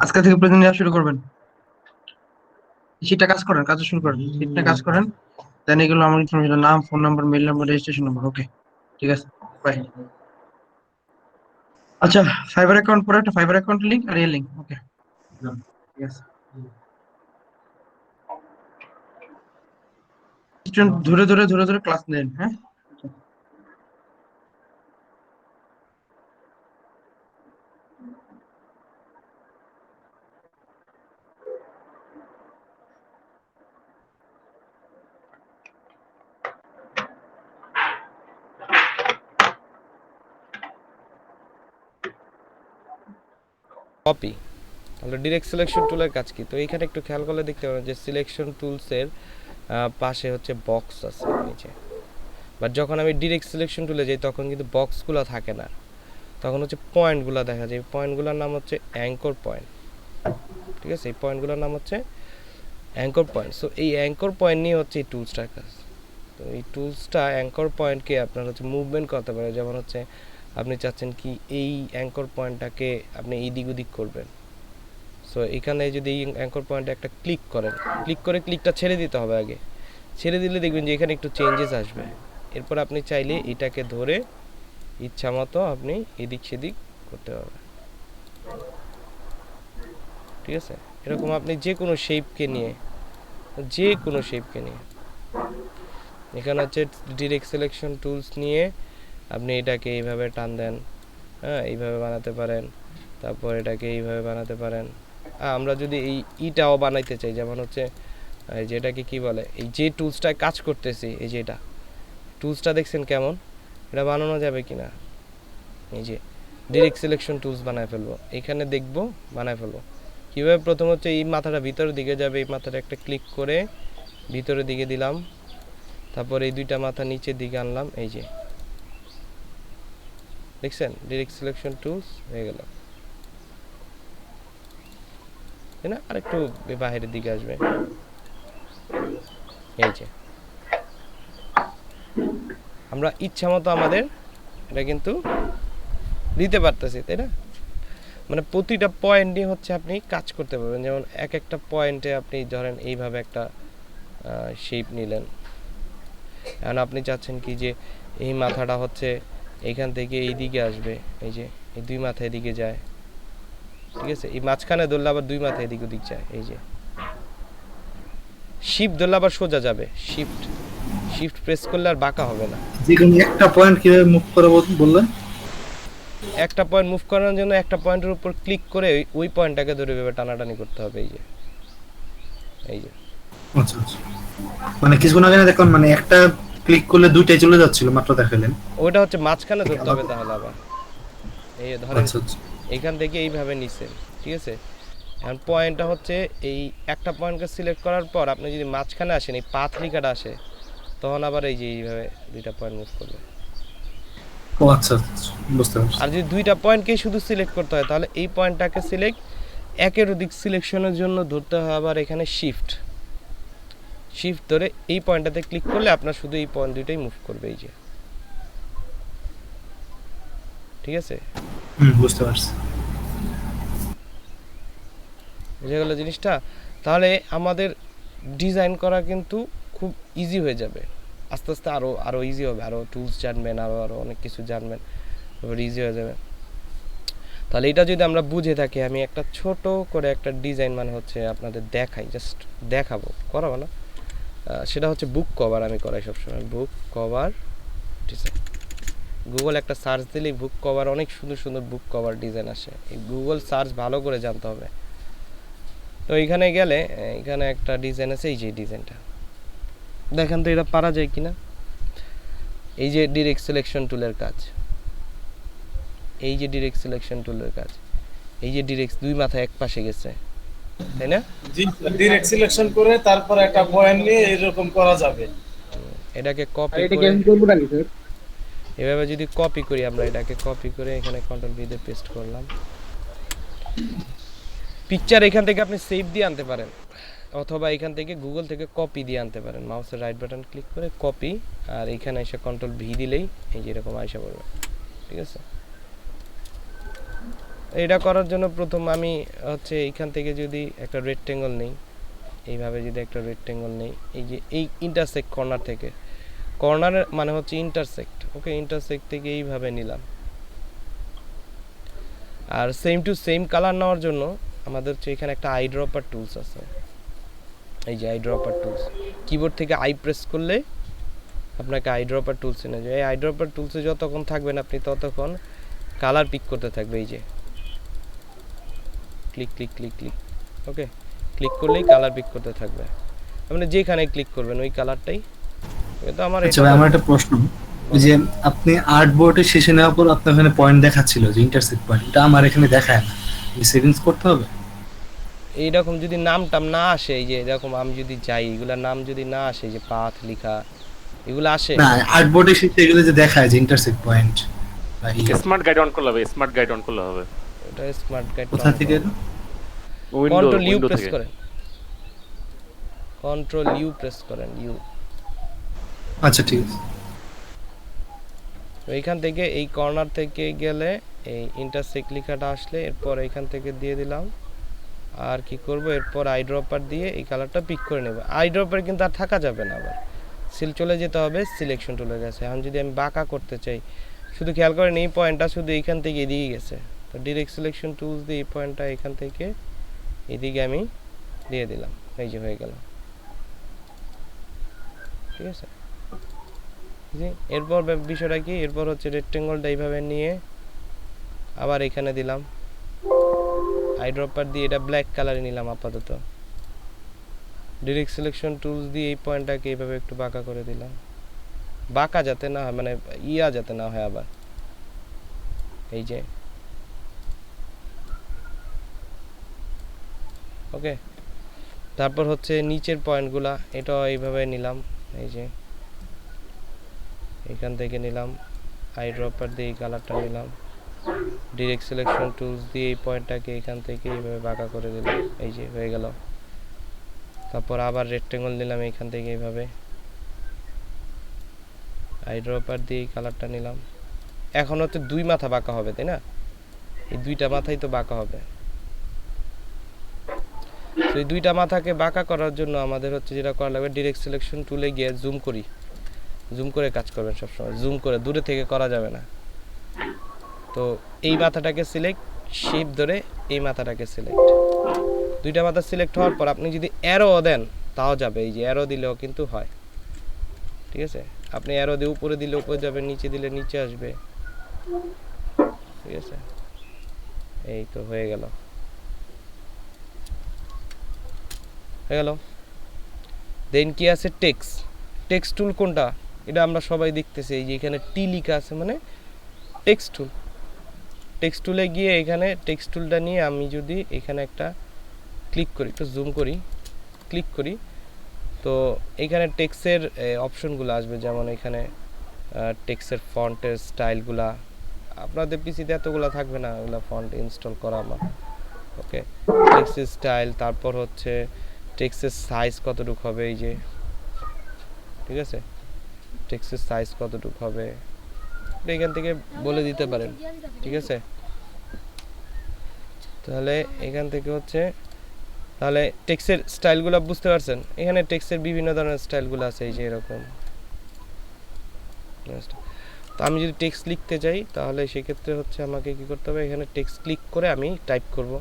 আজকে থেকে প্রতিদিন যাওয়া শুরু করবেন। সেটা কাজ করেন, কাজ শুরু করেন, সেটা কাজ করেন। দেন এগুলো আমার ইনফরমেশন, নাম, phone number, mail number, registration number. Okay, ঠিক আছে, বাই। আচ্ছা, ফাইবার অ্যাকাউন্ট পরে একটা ফাইবার অ্যাকাউন্ট লিংক আর এই লিংক। ওকে, ঠিক আছে। স্টুডেন্ট ধরে ধরে ক্লাস নেন, হ্যাঁ? কপি আমরা ডিরেক্ট সিলেকশন টুলের কাজ কি, তো এইখানে একটু খেয়াল করলে দেখতে পাবেন যে সিলেকশন টুলসের পাশে হচ্ছে বক্স আছে নিচে। বাট যখন আমি ডিরেক্ট সিলেকশন টুলে যাই তখন কিন্তু বক্সগুলো থাকে না, তখন হচ্ছে পয়েন্টগুলো দেখা যায়। পয়েন্টগুলোর নাম হচ্ছে অ্যাঙ্কর পয়েন্ট, ঠিক আছে? এই পয়েন্টগুলোর নাম হচ্ছে অ্যাঙ্কর পয়েন্ট। সো এই অ্যাঙ্কর পয়েন্ট নিয়ে হচ্ছে এই টুলসটার কাজ। তো এই টুলসটা অ্যাঙ্কর পয়েন্টকে আপনার হচ্ছে মুভমেন্ট করতে পারে। যেমন হচ্ছে আপনি চাচ্ছেন কি এই অ্যাঙ্কর পয়েন্টটাকে আপনি এইদিক ওদিক করবেন। সো এখানে যদি এই অ্যাঙ্কর পয়েন্টে একটা ক্লিক করেন, ক্লিক করে ক্লিকটা ছেড়ে দিতে হবে আগে। ছেড়ে দিলে দেখবেন যে এখানে একটু চেঞ্জেস আসবে। এরপর আপনি চাইলে এটাকে ধরে ইচ্ছা মতো আপনি এদিক সেদিক করতে পারবেন, ঠিক আছে? এরকম আপনি যে কোনো শেপকে নিয়ে এখানে হচ্ছে ডিরেক্ট সিলেকশন টুলস নিয়ে আপনি এটাকে এইভাবে টান দেন, হ্যাঁ, এইভাবে বানাতে পারেন। তারপর এটাকে এইভাবে বানাতে পারেন। আমরা যদি এই ইটাও বানাইতে চাই, যেমন হচ্ছে যেটাকে কি বলে, এই যে টুলসটায় কাজ করতেছি, এই যে এটা টুলসটা দেখছেন কেমন, এটা বানানো যাবে কিনা? এই যে ডিরেক্ট সিলেকশন টুলস বানায় ফেলবো, এখানে দেখবো বানায় ফেলবো কীভাবে। প্রথম হচ্ছে এই মাথাটা ভিতরের দিকে যাবে, এই মাথাটা একটা ক্লিক করে ভিতরের দিকে দিলাম, তারপর এই দুইটা মাথা নিচের দিকে আনলাম, এই যে দেখছেন ডিরেক্ট সিলেকশন টুলস হয়ে গেল, তাই না? আর একটু বাইরের দিকে আসবে, এই যে আমরা ইচ্ছা মতো আমাদের এটা কিন্তু দিতে পারতেছি, তাই না? মানে প্রতিটা পয়েন্টই হচ্ছে আপনি কাজ করতে পারবেন। যেমন এক একটা পয়েন্টে আপনি ধরেন এইভাবে একটা শেপ নিলেন, এখন আপনি চাচ্ছেন কি যে এই মাথাটা হচ্ছে এইখান থেকে এই দিকে আসবে, এই যে এই দুই মাথা এদিকে যায়, ঠিক আছে? এই মাঝখানে ধরলে আবার দুই মাথা এদিক ওদিক যায়, এই যে শিফট ধরলে আবার সোজা যাবে, শিফট প্রেস করলে আর বাঁকা হবে না। যেখানে একটা পয়েন্ট কিভাবে মুভ করে বললেন? একটা পয়েন্ট মুভ করানোর জন্য একটা পয়েন্টের উপর ক্লিক করে ওই পয়েন্টটাকে ধরে ভেবে টানাটানি করতে হবে, এই যে আচ্ছা আচ্ছা, মানে কিছুক্ষণ আগে দেখলাম মানে একটা ক্লিক করলে দুইটাই চলে যাচ্ছিল, মাত্র দেখালেন। ওটা হচ্ছে মাঝখানে ধরতে হবে, তাহলে আবার এই ধরেন এখান থেকে এইভাবে নিছেন, ঠিক আছে? এখন পয়েন্টটা হচ্ছে এই একটা পয়েন্টকে সিলেক্ট করার পর আপনি যদি মাঝখানে আসেন, এই পাথ লিখাটা আসে, তখন আবার এই যে এইভাবে দুইটা পয়েন্ট মুভ করবে। ও আচ্ছা, বুঝতে পারছি। আর যদি দুইটা পয়েন্টকেই শুধু সিলেক্ট করতে হয়, তাহলে এই পয়েন্টটাকে সিলেক্ট একের অধিক সিলেকশনের জন্য ধরতে হয় আবার এখানে শিফট ধরে এই পয়েন্টটাতে ক্লিক করলে আপনার শুধু এই পয়েন্ট দুইটাই মুভ করবে, এই যে, ঠিক আছে? বুঝতে পারছি, বুঝে গেল জিনিসটা? তাহলে আমাদের ডিজাইন করা কিন্তু খুব ইজি হয়ে যাবে, আস্তে আস্তে আরো ইজি হবে, আরো টুলস জানবেন, আরো অনেক কিছু জানবেন, তারপর ইজি হয়ে যাবে। তাহলে এটা যদি আমরা বুঝে থাকি, আমি একটা ছোট করে একটা ডিজাইন মানে হচ্ছে আপনাদের দেখাই, জাস্ট দেখাবো, করাবো না। সেটা হচ্ছে বুক কভার আমি করাই সবসময়, বুক কভার ডিজাইন। গুগল একটা সার্চ দিলেই বুক কভার, অনেক সুন্দর সুন্দর বুক কভার ডিজাইন আসে। এই গুগল সার্চ ভালো করে জানতে হবে। তো এইখানে গেলে এখানে একটা ডিজাইন আছে, এই যে ডিজাইনটা দেখেন তো এটা পারা যায় কিনা। এই যে ডিরেক্ট সিলেকশন টুলের কাজ, এই যে ডিরেক্ট সিলেকশন টুলের কাজ, এই যে ডিরেক্ট দুই মাথা এক পাশে গেছে, তাই না? ডিরেক্ট সিলেকশন করে তারপর একটা পয়েন্ট নিয়ে এরকম করা যাবে। এটাকে কপি এটা করে কেমন করব নাকি স্যার? এভাবে যদি কপি করি, আমরা এটাকে কপি করে এখানে কন্ট্রোল ভি দিয়ে পেস্ট করলাম। পিকচার এখান থেকে আপনি সেভ দিয়ে আনতে পারেন, অথবা এখান থেকে গুগল থেকে কপি দিয়ে আনতে পারেন। মাউসের রাইট বাটন ক্লিক করে কপি, আর এখানে এসে কন্ট্রোল ভি দিলেই এই যে এরকম আইসা পড়বে, ঠিক আছে? এটা করার জন্য প্রথম আমি হচ্ছে এইখান থেকে যদি একটা রেক্টেঙ্গল নেই, এইভাবে যদি একটা রেক্টেঙ্গল নেই, এই যে এই ইন্টারসেক্ট কর্নার থেকে, কর্নারের মানে হচ্ছে ইন্টারসেক্ট, ওকে, ইন্টারসেক্ট থেকে এইভাবে নিলাম। আর সেম টু সেম কালার নেওয়ার জন্য আমাদের হচ্ছে এখানে একটা আই ড্রপার টুলস আছে, এই যে আই ড্রপার টুলস, কিবোর্ড থেকে আই প্রেস করলে আপনাকে আই ড্রপার টুলস এনে যায়। এই আই ড্রপার টুলসে যতক্ষণ থাকবেন আপনি ততক্ষণ কালার পিক করতে থাকবে, এই যে ক্লিক ক্লিক ক্লিক ক্লিক, ওকে, ক্লিক করলেই কালার পিক করতে থাকবে, আপনি যেখানে ক্লিক করবেন ওই কালারটাই। তো আমার আচ্ছা ভাই, আমার একটা প্রশ্ন, ওই যে আপনি আর্ট বোর্ডে শেষে নেওয়ার পর আপনার ওখানে পয়েন্ট দেখাচ্ছিল যে ইন্টারসেক্ট পয়েন্ট, এটা আমার এখানে দেখায় না, এই সেটিংস করতে হবে? এইরকম যদি নামটাম না আসে, এই যে এরকম আমি যদি যাই, এগুলা নাম যদি না আসে, যে পাথ লেখা এগুলো আসে না, আর্ট বোর্ডে শেষে এগুলো যে দেখায় যে intersect point, smart guide on করলে হবে, স্মার্ট গাইড অন করলে হবে। এটা স্মার্ট গাইড কোথা থেকে? কন্ট্রোল ইউ প্রেস করেন, কন্ট্রোল ইউ প্রেস করেন, ইউ। আচ্ছা ঠিক আছে। তো এইখান থেকে এই কর্নার থেকে গেলে এই ইন্টারসেক্ট লেখাটা আসলে এরপর এইখান থেকে দিয়ে দিলাম। আর কি করব, এরপর আই ড্রপার দিয়ে এই কালারটা পিক করে নেব। আই ড্রপার কিন্তু আর থাকা যাবে না, আবার সিল চলে যেতে হবে সিলেকশন টুলের কাছে। এখন যদি আমি বাঁকা করতে চাই, শুধু খেয়াল করেন এই পয়েন্টটা শুধু এইখান থেকে এদিকে গেছে, তো ডিরেক্ট সিলেকশন টুলস দিয়ে এই পয়েন্টটা এখান থেকে এদিকে আমি দিয়ে দিলাম, এই যে হয়ে গেল, ঠিক আছে। জি, এরপর বিষয়টা কি, এরপর হচ্ছে রেক্টেঙ্গলটা এইভাবে নিয়ে আবার এখানে দিলাম, আই ড্রপার দিয়ে এটা ব্ল্যাক কালারে নিলাম আপাতত, ডিরেক্ট সিলেকশন টুলস দিয়ে এই পয়েন্টটাকে এইভাবে একটু বাঁকা করে দিলাম, বাঁকা যাতে না হয়, মানে ইয়া যাতে না হয় আবার, এই যে ওকে। তারপর হচ্ছে নিচের পয়েন্টগুলা এটাও এইভাবে নিলাম, এই যে এখান থেকে নিলাম, আই ড্রপার দিয়ে এই কালারটা নিলাম, ডিরেক্ট সিলেকশন টুলস দিয়ে এই পয়েন্টটাকে এখান থেকে এইভাবে বাঁকা করে দিলাম, এই যে হয়ে গেল। তারপর আবার রেক্টেঙ্গল নিলাম এখান থেকে এইভাবে, আই ড্রপার দিয়ে এই কালারটা নিলাম। এখন হচ্ছে দুই মাথা বাঁকা হবে, তাই না? এই দুইটা মাথাই তো বাঁকা হবে। তো এই দুইটা মাথাকে বাঁকা করার জন্য আমাদের হচ্ছে যেটা করা লাগবে, ডিরেক্ট সিলেকশন টুলে গিয়ে জুম করি, জুম করে কাজ করবেন সবসময়, জুম করে, দূরে থেকে করা যাবে না। তো এই মাথাটাকে সিলেক্ট, শেপ ধরে এই মাথাটাকে সিলেক্ট, দুইটা মাথা সিলেক্ট হওয়ার পর আপনি যদি অ্যারো দেন তাও যাবে, এই যে অ্যারো দিলেও কিন্তু হয়, ঠিক আছে। আপনি অ্যারো দিয়ে উপরে দিলে উপরে যাবে, নিচে দিলে নিচে আসবে, ঠিক আছে। এই তো হয়ে গেল, হয়ে গেল। দেন কি আছে, টেক্সট, টেক্সট টুল কোনটা এটা আমরা সবাই দেখতেছি, এই যে এখানে টি লেখা আছে মানে টেক্সট টুল। টেক্সট টুলে গিয়ে এখানে টেক্সট টুলটা নিয়ে আমি যদি এখানে একটা ক্লিক করি, একটু জুম করি, ক্লিক করি, তো এখানে টেক্সটের অপশনগুলো আসবে, যেমন এখানে টেক্সটের ফন্টের স্টাইলগুলা, আপনাদের পিসিতে এতগুলো থাকবে না, ওগুলো ফন্ট ইনস্টল করা আমার, ওকে। টেক্সটের স্টাইল, তারপর হচ্ছে টেক্সটের সাইজ কতটুকু হবে, এই যে, ঠিক আছে, টেক্সটের সাইজ কতটুকু হবে এখান থেকে বলে দিতে পারেন, ঠিক আছে। তাহলে এখান থেকে হচ্ছে, তাহলে টেক্সটের স্টাইলগুলো বুঝতে পারছেন, এখানে টেক্সটের বিভিন্ন ধরনের স্টাইলগুলো আছে, এই যে এরকম। তো আমি যদি টেক্সট লিখতে চাই তাহলে সেক্ষেত্রে হচ্ছে আমাকে কি করতে হবে, এখানে টেক্সট ক্লিক করে আমি টাইপ করব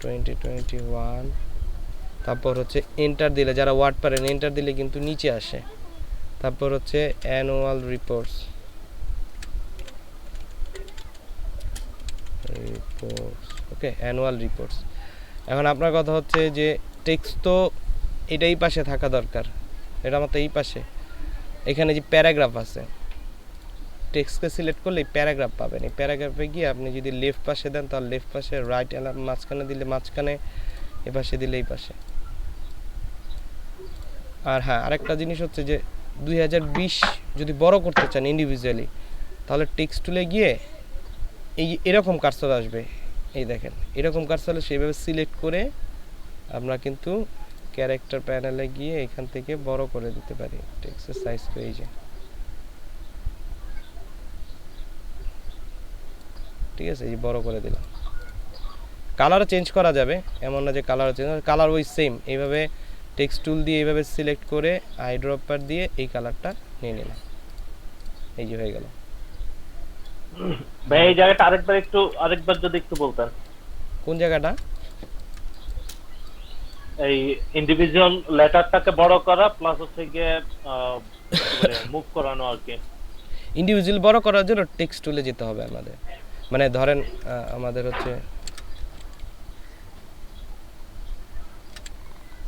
2021, তারপর হচ্ছে এন্টার দিলে, যারা ওয়ার্ড পারেন এন্টার দিলে কিন্তু নিচে আসে। তারপর হচ্ছে অ্যানুয়াল রিপোর্টস, ওকে, অ্যানুয়াল রিপোর্টস। এখন আপনার কথা হচ্ছে যে টেক্সট তো এটাই পাশে থাকা দরকার, এটা আমার তো এই পাশে, এখানে যে প্যারাগ্রাফ আছে, টেক্সটকে সিলেক্ট করলে প্যারাগ্রাফ পাবেন। এই প্যারাগ্রাফে গিয়ে আপনি যদি লেফট পাশে দেন তাহলে লেফট পাশে, রাইট মাঝখানে দিলে মাঝখানে, এ পাশে দিলে এই পাশে। আর হ্যাঁ, আরেকটা জিনিস হচ্ছে যে 2020 যদি বড় করতে চান ইন্ডিভিজুয়ালি, তাহলে টেক্সট টুলে গিয়ে এই এরকম কার্সর আসবে, এই দেখেন এরকম কার্সর, সেইভাবে সিলেক্ট করে আমরা কিন্তু ক্যারেক্টার প্যানেলে গিয়ে এখান থেকে বড় করে দিতে পারি টেক্সটের সাইজ করে, এই যে ঠিক আছে, এই বড় করে দিলাম। কালার চেঞ্জ করা যাবে, এমন না যে কালার চেঞ্জ, কালার ওই সেম। এইভাবে টেক্সট টুল দিয়ে এইভাবে সিলেক্ট করে আই ড্রপার দিয়ে এই কালারটা নিয়ে নিলাম, এই যে হয়ে গেল। ভাই এই জায়গাটা আরেকবার যদি একটু বলতেন। কোন জায়গাটা? এই ইন্ডিভিজুয়াল লেটারটাকে বড় করা প্লাস হচ্ছে গিয়ে মুভ করানো আর কি। ইন্ডিভিজুয়াল বড় করার জন্য টেক্সট টুলে যেতে হবে আমাদের। মানে ধরেন আমাদের হচ্ছে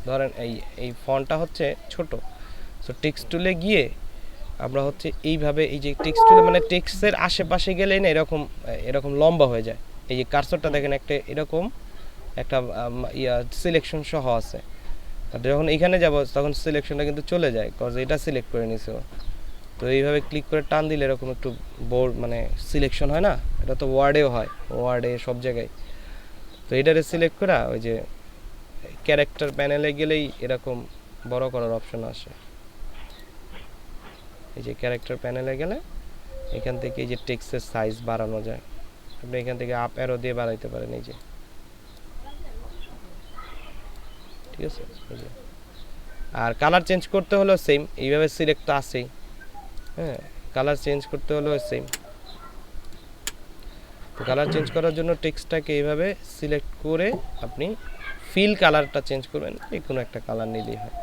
ধরেন এই ফন্টটা হচ্ছে ছোট, সো টেক্সট টুলে গিয়ে আমরা হচ্ছে এইভাবে এই যে টেক্সট টুলে মানে টেক্সটের আশেপাশে গেলেই না এরকম লম্বা হয়ে যায়। এই যে কার্সরটা দেখেন একটা এরকম একটা সিলেকশন সহ আছে, আর যখন এখানে যাব তখন সিলেকশনটা কিন্তু চলে যায়, কজ এটা সিলেক্ট করে নিছে। তো এইভাবে ক্লিক করে টান দিলে এরকম একটু বোর্ড মানে সিলেকশন হয় না, এটা তো ওয়ার্ডেও হয়, ওয়ার্ডে সব জায়গায়। তো এটারে সিলেক্ট করা ওই যে ক্যারেক্টার প্যানেলে গেলেই এরকম বড় করার অপশন আসে। এই যে ক্যারেক্টার প্যানেলে গেলে এখান থেকে এই যে টেক্সটের সাইজ বাড়ানো যায়, আপনি এখান থেকে আপ অ্যারো দিয়ে বাড়াইতে পারেন এই যে, ঠিক আছে। আর কালার চেঞ্জ করতে হলেও সেম, এইভাবে সিলেক্ট তো আছেই, হ্যাঁ, কালার চেঞ্জ করতে হলেও সেম। তো কালার চেঞ্জ করার জন্য টেক্সটটাকে এইভাবে সিলেক্ট করে আপনি ফিল কালারটা চেঞ্জ করবেন, যে কোনো একটা কালার নিলেই হয়।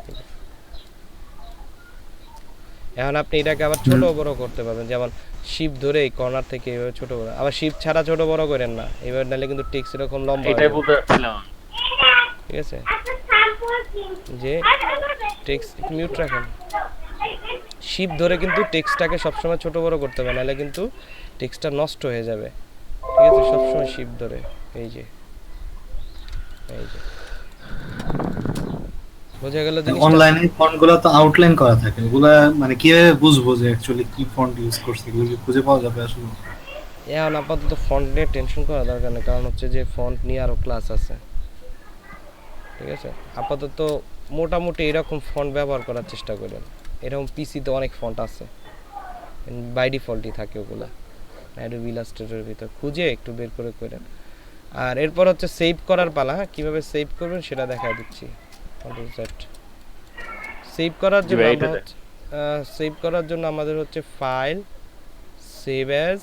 এখন আপনি এটাকে আবার ছোট বড় করতে পারবেন, যেমন শিপ ধরে এই কর্নার থেকে এইভাবে ছোট বড়, আবার শিপ ছাড়া ছোট বড় করেন না, এইভাবে নালে কিন্তু টেক্সট এরকম লম্বা হয়ে এটাই বলতে চাচ্ছিলাম, ঠিক আছে। যে টেক্সট মিউট রাখেন, শিপ ধরে কিন্তু টেক্সটটাকে সবসময় ছোট বড় করতে হবে, নাহলে কিন্তু টেক্সটটা নষ্ট হয়ে যাবে, ঠিক আছে। সবসময় শিপ ধরে এই যে বোঝা গেল। অনলাইনে ফন্টগুলো তো আউটলাইন করা থাকে, ওগুলা মানে কিভাবে বুঝবো যে অ্যাকচুয়ালি কি ফন্ট ইউজ করছে, এগুলো কি খুঁজে পাওয়া যাবে আসলে? এখন আপাতত ফন্ট নিয়ে টেনশন করা দরকার নেই, কারণ হচ্ছে যে ফন্ট নিয়ে আরো ক্লাস আছে, ঠিক আছে। আপাতত মোটামুটি এরকম ফন্ট ব্যবহার করার চেষ্টা করেন। এরকম পিসিতে অনেক ফন্ট আছে, বাই ডিফল্টই থাকে ওগুলা, অ্যাডোবি ইলাস্ট্রেটরের ভিতর খুঁজে একটু বের করে করেন। আর এরপর হচ্ছে সেভ করার পালা, কিভাবে সেভ করবেন সেটা দেখাই দিচ্ছি। সেভ করার জন্য আমাদের হচ্ছে ফাইল, সেভ অ্যাজ,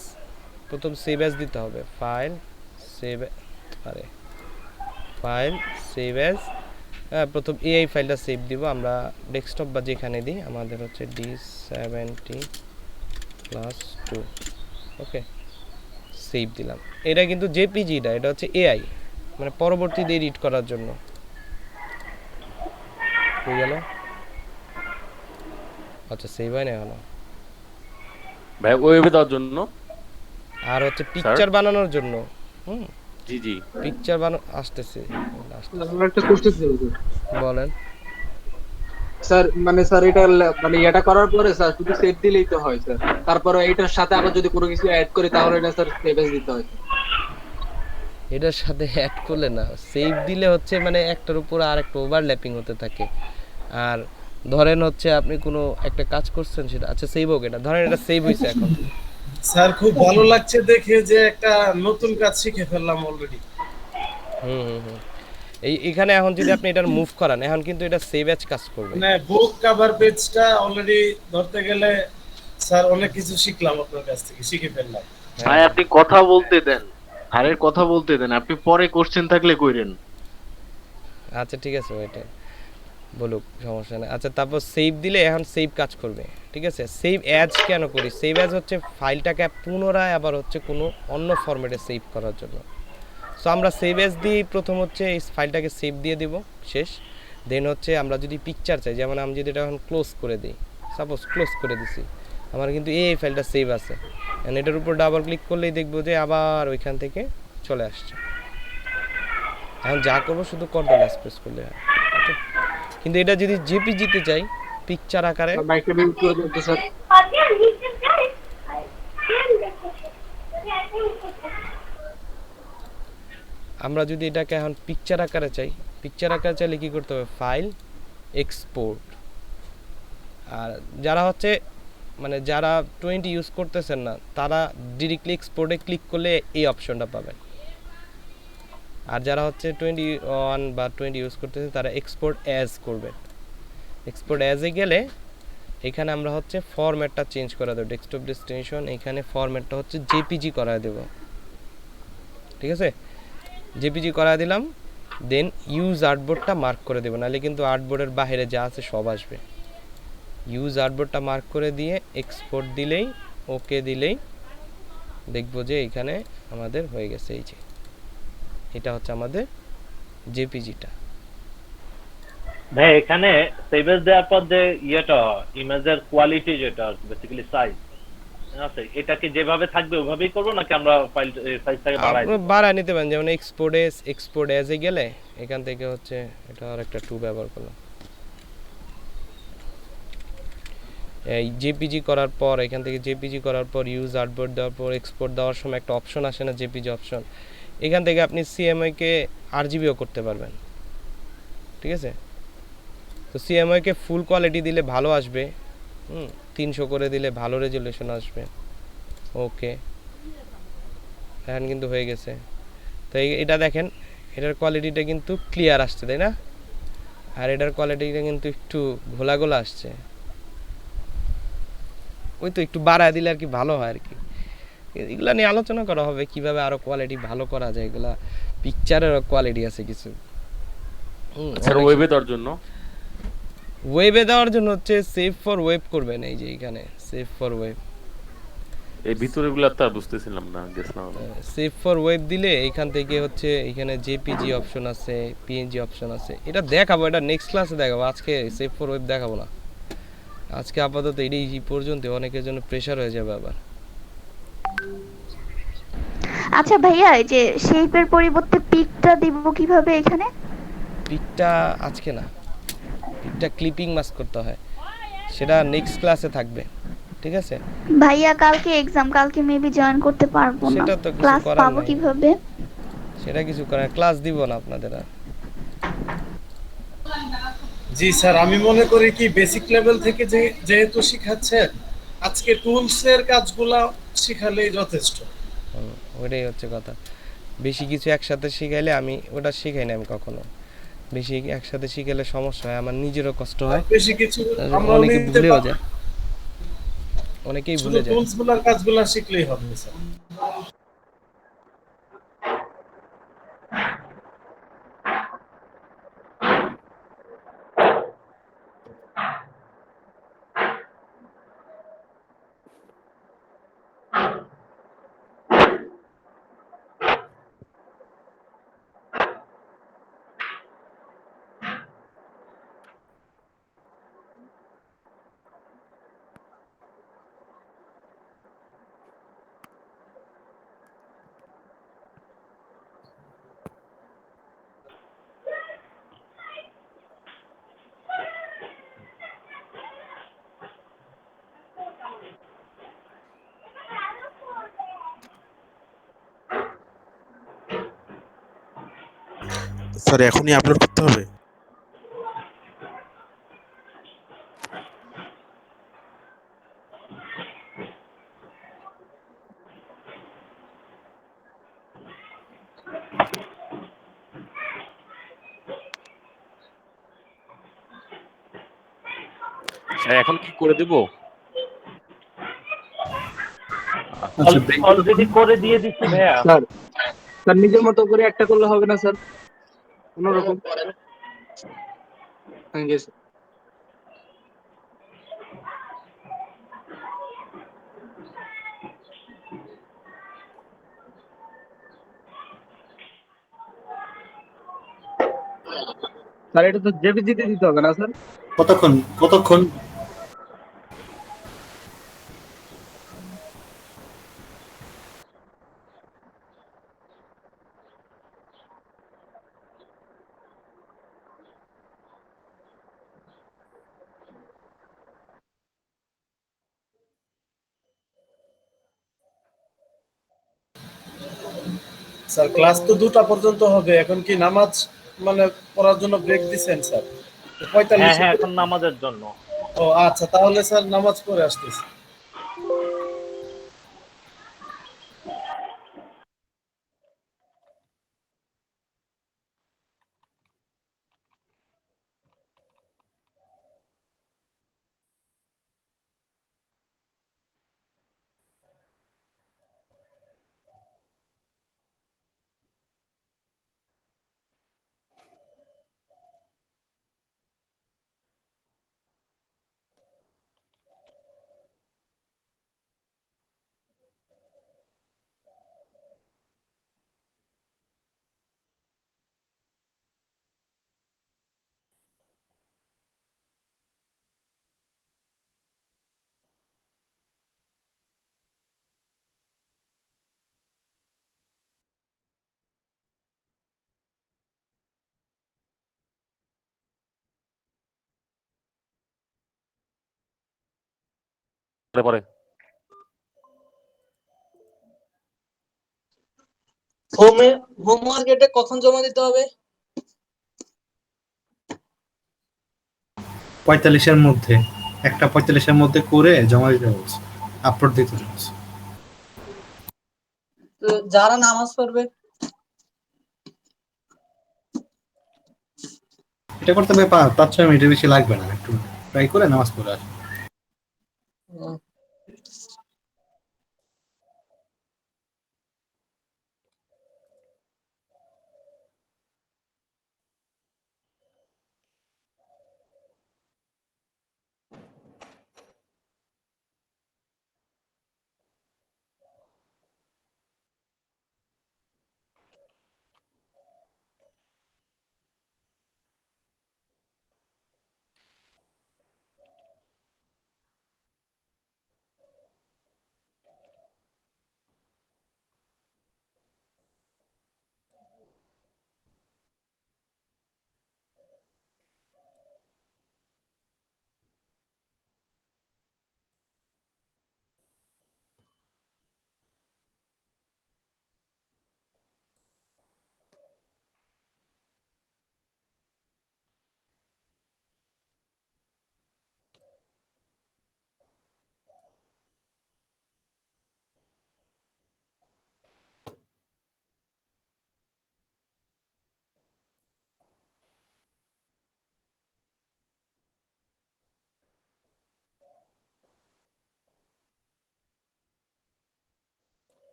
প্রথম সেভ অ্যাজ দিতে হবে, ফাইল সেভ অ্যাজ, প্রথম এই ফাইলটা সেভ দিব আমরা ডেস্কটপ বা যেখানে দিই, আমাদের হচ্ছে D70+2, ওকে, সেভ দিলাম। এটা কিন্তু জেপিজিটা, এটা হচ্ছে এআই, মানে পরবর্তীতে এডিট করার জন্য হয়ে গেল। আচ্ছা, সেভ হয় না এখনো ভাই, ওয়েবে দেওয়ার জন্য আর হচ্ছে পিকচার বানানোর জন্য। জি জি, পিকচার আসতেছে। একটা কোশ্চেন ছিল বলেন স্যার, মানে স্যার এটা মানে এটা করার পরে স্যার শুধু সেভ দিলেই তো হয় স্যার, তারপরে এটার সাথে আবার যদি কোনো কিছু অ্যাড করি তাহলে এটা স্যার সেভ এজ দিতে হয়? এটার সাথে অ্যাড করলে না, সেভ দিলে হচ্ছে মানে একটার উপর আর একটা ওভারল্যাপিং হতে থাকে। আর ধরেন হচ্ছে আপনি কোনো একটা কাজ করছেন সেটা, আচ্ছা সেভ হোক, এটা ধরেন এটা সেভ হয়েছে এখন। স্যার খুব ভালো লাগছে দেখে যে একটা নতুন কাজ শিখে ফেললাম অলরেডি। এখানে এখন যদি আপনি এটা মুভ করান, এখন কিন্তু এটা সেভ অ্যাজ কাজ করবে। মানে বুক কভার পেজটা অলরেডি ধরতে গেলে স্যার অনেক কিছু শিখলাম আপনার কাছ থেকে, শিখে ফেললাম। ভাই আপনি কথা বলতে দেন, আরে কথা বলতে দেন, আপনি পরে কোশ্চেন থাকলে কইরেন। আচ্ছা ঠিক আছে, ওইটা বলুক, সমস্যা নেই। আচ্ছা, তারপর সেভ দিলে এখন সেভ কাজ করবে, ঠিক আছে। সেভ অ্যাজ কেন করি? সেভ অ্যাজ হচ্ছে ফাইলটাকে পুনরায় আবার হচ্ছে কোনো অন্য ফরম্যাটে সেভ করার জন্য। সো আমরা সেভ অ্যাজ দিয়ে প্রথম হচ্ছে এই ফাইলটাকে সেভ দিয়ে দিব, শেষ। দেন হচ্ছে আমরা যদি পিকচার চাই, যেমন আমি যদি এটা এখন ক্লোজ করে দিই, সাপোজ ক্লোজ করে দিছি, আমার কিন্তু এই ফাইলটা সেভ আছে, এটার উপর ডাবল ক্লিক করলেই দেখবো যে আবার ওইখান থেকে চলে আসছে। এখন যা করবো শুধু কন্ট্রোল এস প্রেস করলে হয়, কিন্তু এটা যদি জেপিজিতে চাই পিকচার আকারে, আমরা যদি এটাকে এখন পিকচার আকারে চাই, পিকচার আকারে চাইলে কি করতে হবে? File, export. আর যারা হচ্ছে মানে যারা 20 ইউজ করতেছেন না তারা ডিরেক্টলি এক্সপোর্টে ক্লিক করলে এই অপশনটা পাবেন। আর যারা হচ্ছে 21 বা 20 ইউজ করতেছে তারা এক্সপোর্ট অ্যাজ করবেন। এক্সপোর্ট অ্যাজে গেলে এখানে আমরা হচ্ছে ফরম্যাটটা চেঞ্জ করে দেব, ডেস্কটপ ডেস্টিনেশন, এখানে ফরম্যাটটা হচ্ছে জেপিজি করায় দেব, ঠিক আছে? জেপিজি করায় দিলাম, দেন ইউজ আর্টবোর্ডটা মার্ক করে দেব, নাহলে কিন্তু আর্টবোর্ডের বাইরে যা আছে সব আসবে। ইউজ আর্টবোর্ডটা মার্ক করে দিয়ে এক্সপোর্ট দিলেই, ওকে দিলেই দেখবো যে এখানে আমাদের হয়ে গেছে। এই যে এটা হচ্ছে আমাদের জেপিজিটা। ভাই এখানে সেভেজ দেওয়ার পর যে ইয়েটা ইমেজের কোয়ালিটি যেটা বেসিক্যালি সাইজ আছে, এটা কি যেভাবে থাকবে ওভাবেই করব নাকি আমরা ফাইল সাইজটাকে বাড়ায় নিতে পারেন? যেমন এক্সপোর্ট অ্যাজে গেলে এখান থেকে হচ্ছে এটা আর একটা টু ব্যবহার করলাম, এই জেপিজি করার পর এখান থেকে জেপিজি করার পর ইউজ আর্টবোর্ড দেওয়ার পর এক্সপোর্ট দেওয়ার সময় একটা অপশন আসে না, জেপিজি অপশন, এখান থেকে আপনি সিএমআই কে আরজিবিও করতে পারবেন, ঠিক আছে? তো সিএমআই কে ফুল কোয়ালিটি দিলে ভালো আসবে, 300 করে দিলে ভালো রেজুলেশন আসবে। ওকে, এখন কিন্তু হয়ে গেছে। তো এটা দেখেন, এটার কোয়ালিটিটা কিন্তু ক্লিয়ার আসছে, তাই না? আর এটার কোয়ালিটিটা কিন্তু একটু ঘোলা ঘোলা আসছে, ওই তো একটু বাড়ায় দিলে আর কি ভালো হয় আর কি। এগুলা নিয়ে আলোচনা করা হবে কিভাবে আরো কোয়ালিটি ভালো করা যায়। এগুলা পিকচারের কোয়ালিটি আছে কিছু। স্যার ওয়েবে দেওয়ার জন্য, ওয়েবে দেওয়ার জন্য হচ্ছে সেভ ফর ওয়েব করবেন, এই যে এখানে সেভ ফর ওয়েব, এই ভিতরেগুলো তো বুঝতেছিলাম না, গেছিলাম। সেভ ফর ওয়েব দিলে এখান থেকে হচ্ছে এখানে জেপিজি অপশন আছে, পিএনজি অপশন আছে, এটা দেখাবো, এটা নেক্সট ক্লাসে দেখাবো, আজকে সেভ ফর ওয়েব দেখাবো না। আজকে আপাতত এই পর্যন্ত, অনেকের জন্য প্রেসার হয়ে যাবে আবার। আচ্ছা ভাইয়া, এই যে শেপের পরিবর্তে পিকটা দিব কিভাবে এখানে? পিকটা আজকে না, পিকটা ক্লিপিং মাস্ক করতে হয়, সেটা নেক্সট ক্লাসে থাকবে, ঠিক আছে? ভাইয়া কালকে এক্সাম, কালকে মেবি জয়েন করতে পারবো না, সেটা তো কিছু ক্লাস করার পাবো নাই, কিভাবে? সেটা কিছু করার, ক্লাস দিব না আপনাদের আর। জি স্যার, আমি মনে করি কি বেসিক লেভেল থেকে যেহেতু শিখাচ্ছে, আজকে টুলস এর কাজগুলা শিখালেই যথেষ্ট। ওইটাই হচ্ছে কথা, বেশি কিছু একসাথে শিখাইলে, আমি ওটা শিখাই না আমি কখনো, বেশি একসাথে শিখাইলে সমস্যা হয়, আমার নিজেরও কষ্ট হয়, বেশি কিছু আমরা অনেকে ভুলেও যায়, অনেকেই ভুলে যায়। টুলস গুলার কাজগুলা শিখলেই হবে স্যার। স্যার এখনই আপলোড করতে হবে? এখন কি করে দেব? অলরেডি করে দিয়ে দিচ্ছি ভাইয়া। স্যার স্যার নিজের মতো করে একটা করলে হবে না স্যার? কোনোরকম থ্যাংক ইউ স্যার। স্যার এটা তো জেপিজিতে দিতে হবে না স্যার? কতক্ষণ স্যার ক্লাস তো 2টা পর্যন্ত হবে, এখন কি নামাজ মানে পড়ার জন্য ব্রেক দিবেন স্যার? 45 হ্যাঁ এখন নামাজের জন্য। ও আচ্ছা, তাহলে স্যার নামাজ পড়ে আসতেছি। পরে হোমওয়ার্ক এটা কখন জমা দিতে হবে? 45-এর মধ্যে, 1:45-এর মধ্যে করে জমা দিতে বলছে, আপলোড দিতে বলছে। তো যারা নামাজ পড়বে এটা করতে হবে 5-6 মিনিটের বেশি লাগবে না, একটু ট্রাই করে নামাজ পড়ে আসবে।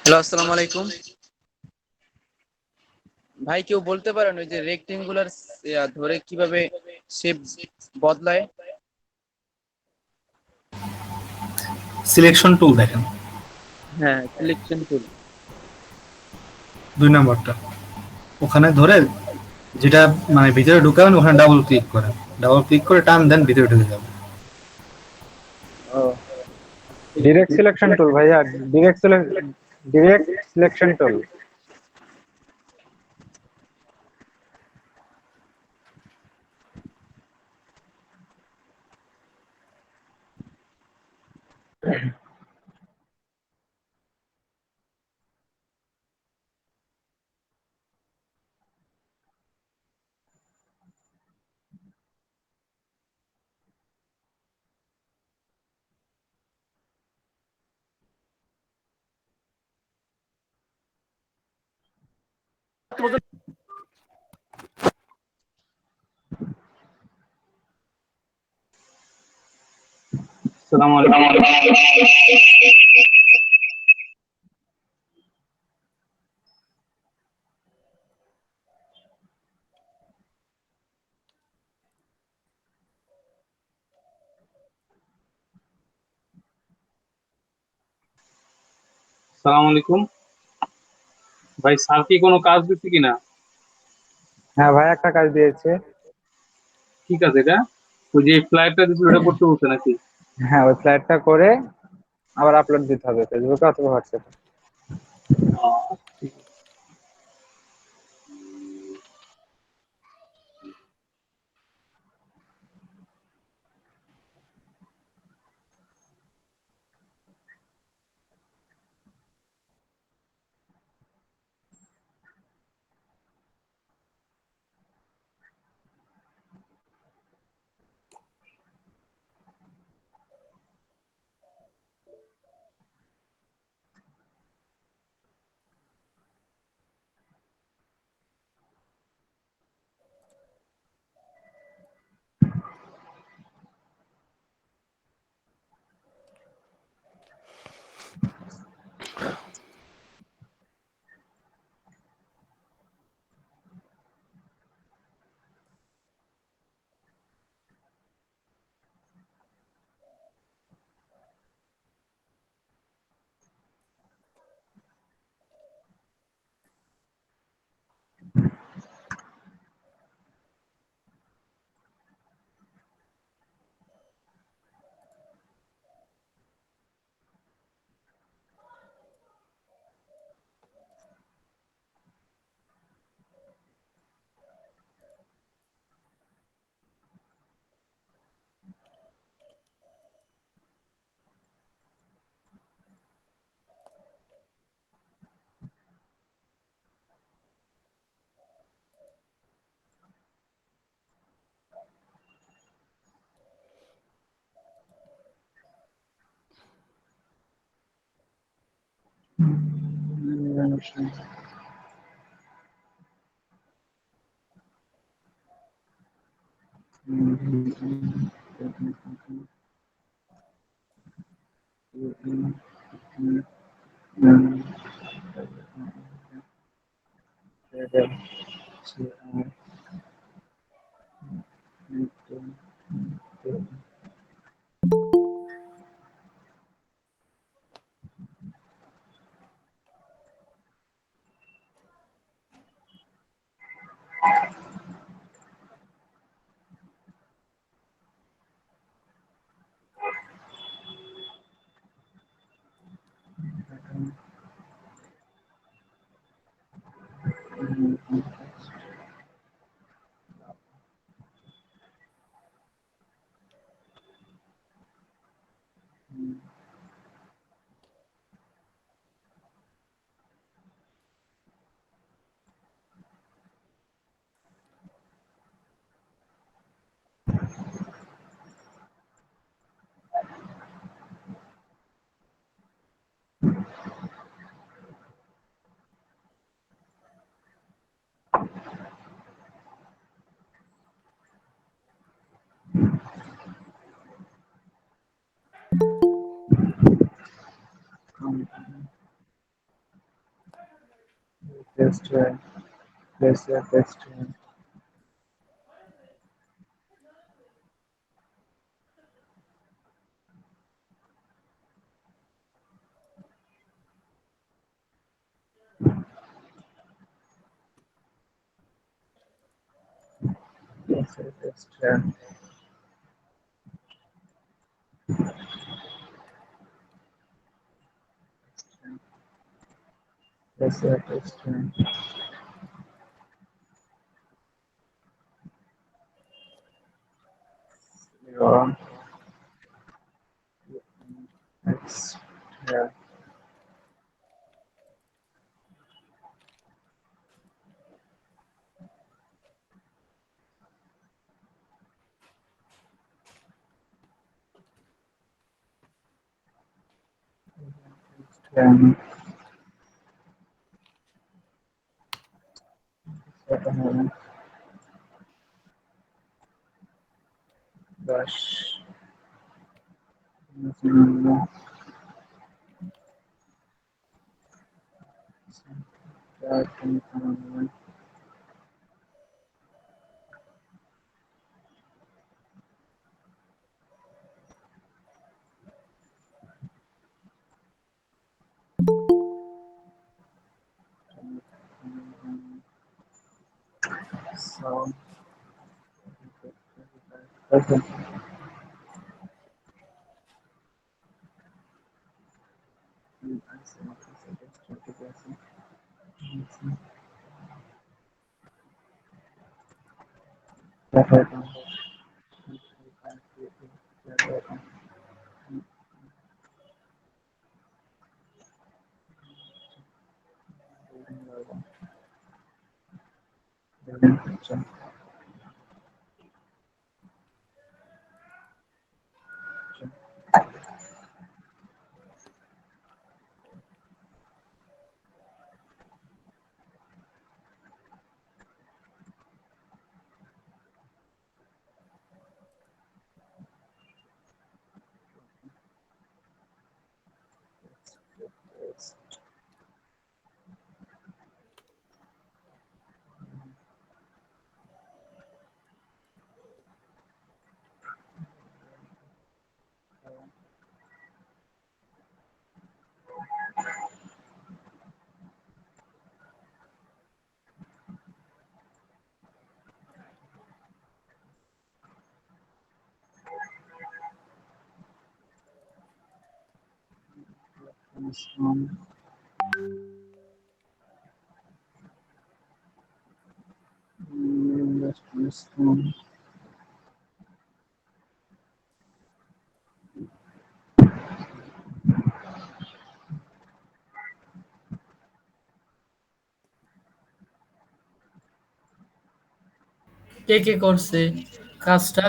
হ্যালো, আসসালামু আলাইকুম ভাই। কেউ বলতে পারেন ওই যে রেক্টেঙ্গুলার ধরে কিভাবে শেপ বদলায়? সিলেকশন টুল দেখেন, হ্যাঁ, সিলেকশন টুল। 2 নম্বরটা ওখানে ধরে যেটা মানে ভিতরে ঢুকাবেন ওখানে ডাবল ক্লিক করেন, ডাবল ক্লিক করে টান দেন ভিতরে ঢুকে যাবে। ডিরেক্ট সিলেকশন টুল ভাইয়া, ডিরেক্ট সিলেকশন টুল। আসসালামু আলাইকুম। আসসালামু আলাইকুম ভাই, স্যার কি কোনো কাজ দিচ্ছে কিনা? হ্যাঁ ভাই, একটা কাজ দিয়েছে। ঠিক আছে, এটা ওই যে ফ্লাইটটা দিছিল ওটা করতে বলছে নাকি? হ্যাঁ, ওই স্লাইডটা করে আবার আপলোড দিতে হবে ফেসবুকে অথবা হোয়াটসঅ্যাপে। Test one. Test one. Test one. Test one. Test one. Test one. Test one. Zero. X. Yeah. Ten. Seven. Dash. Zero. Seven. So. Okay. কে কে করছে কাজটা?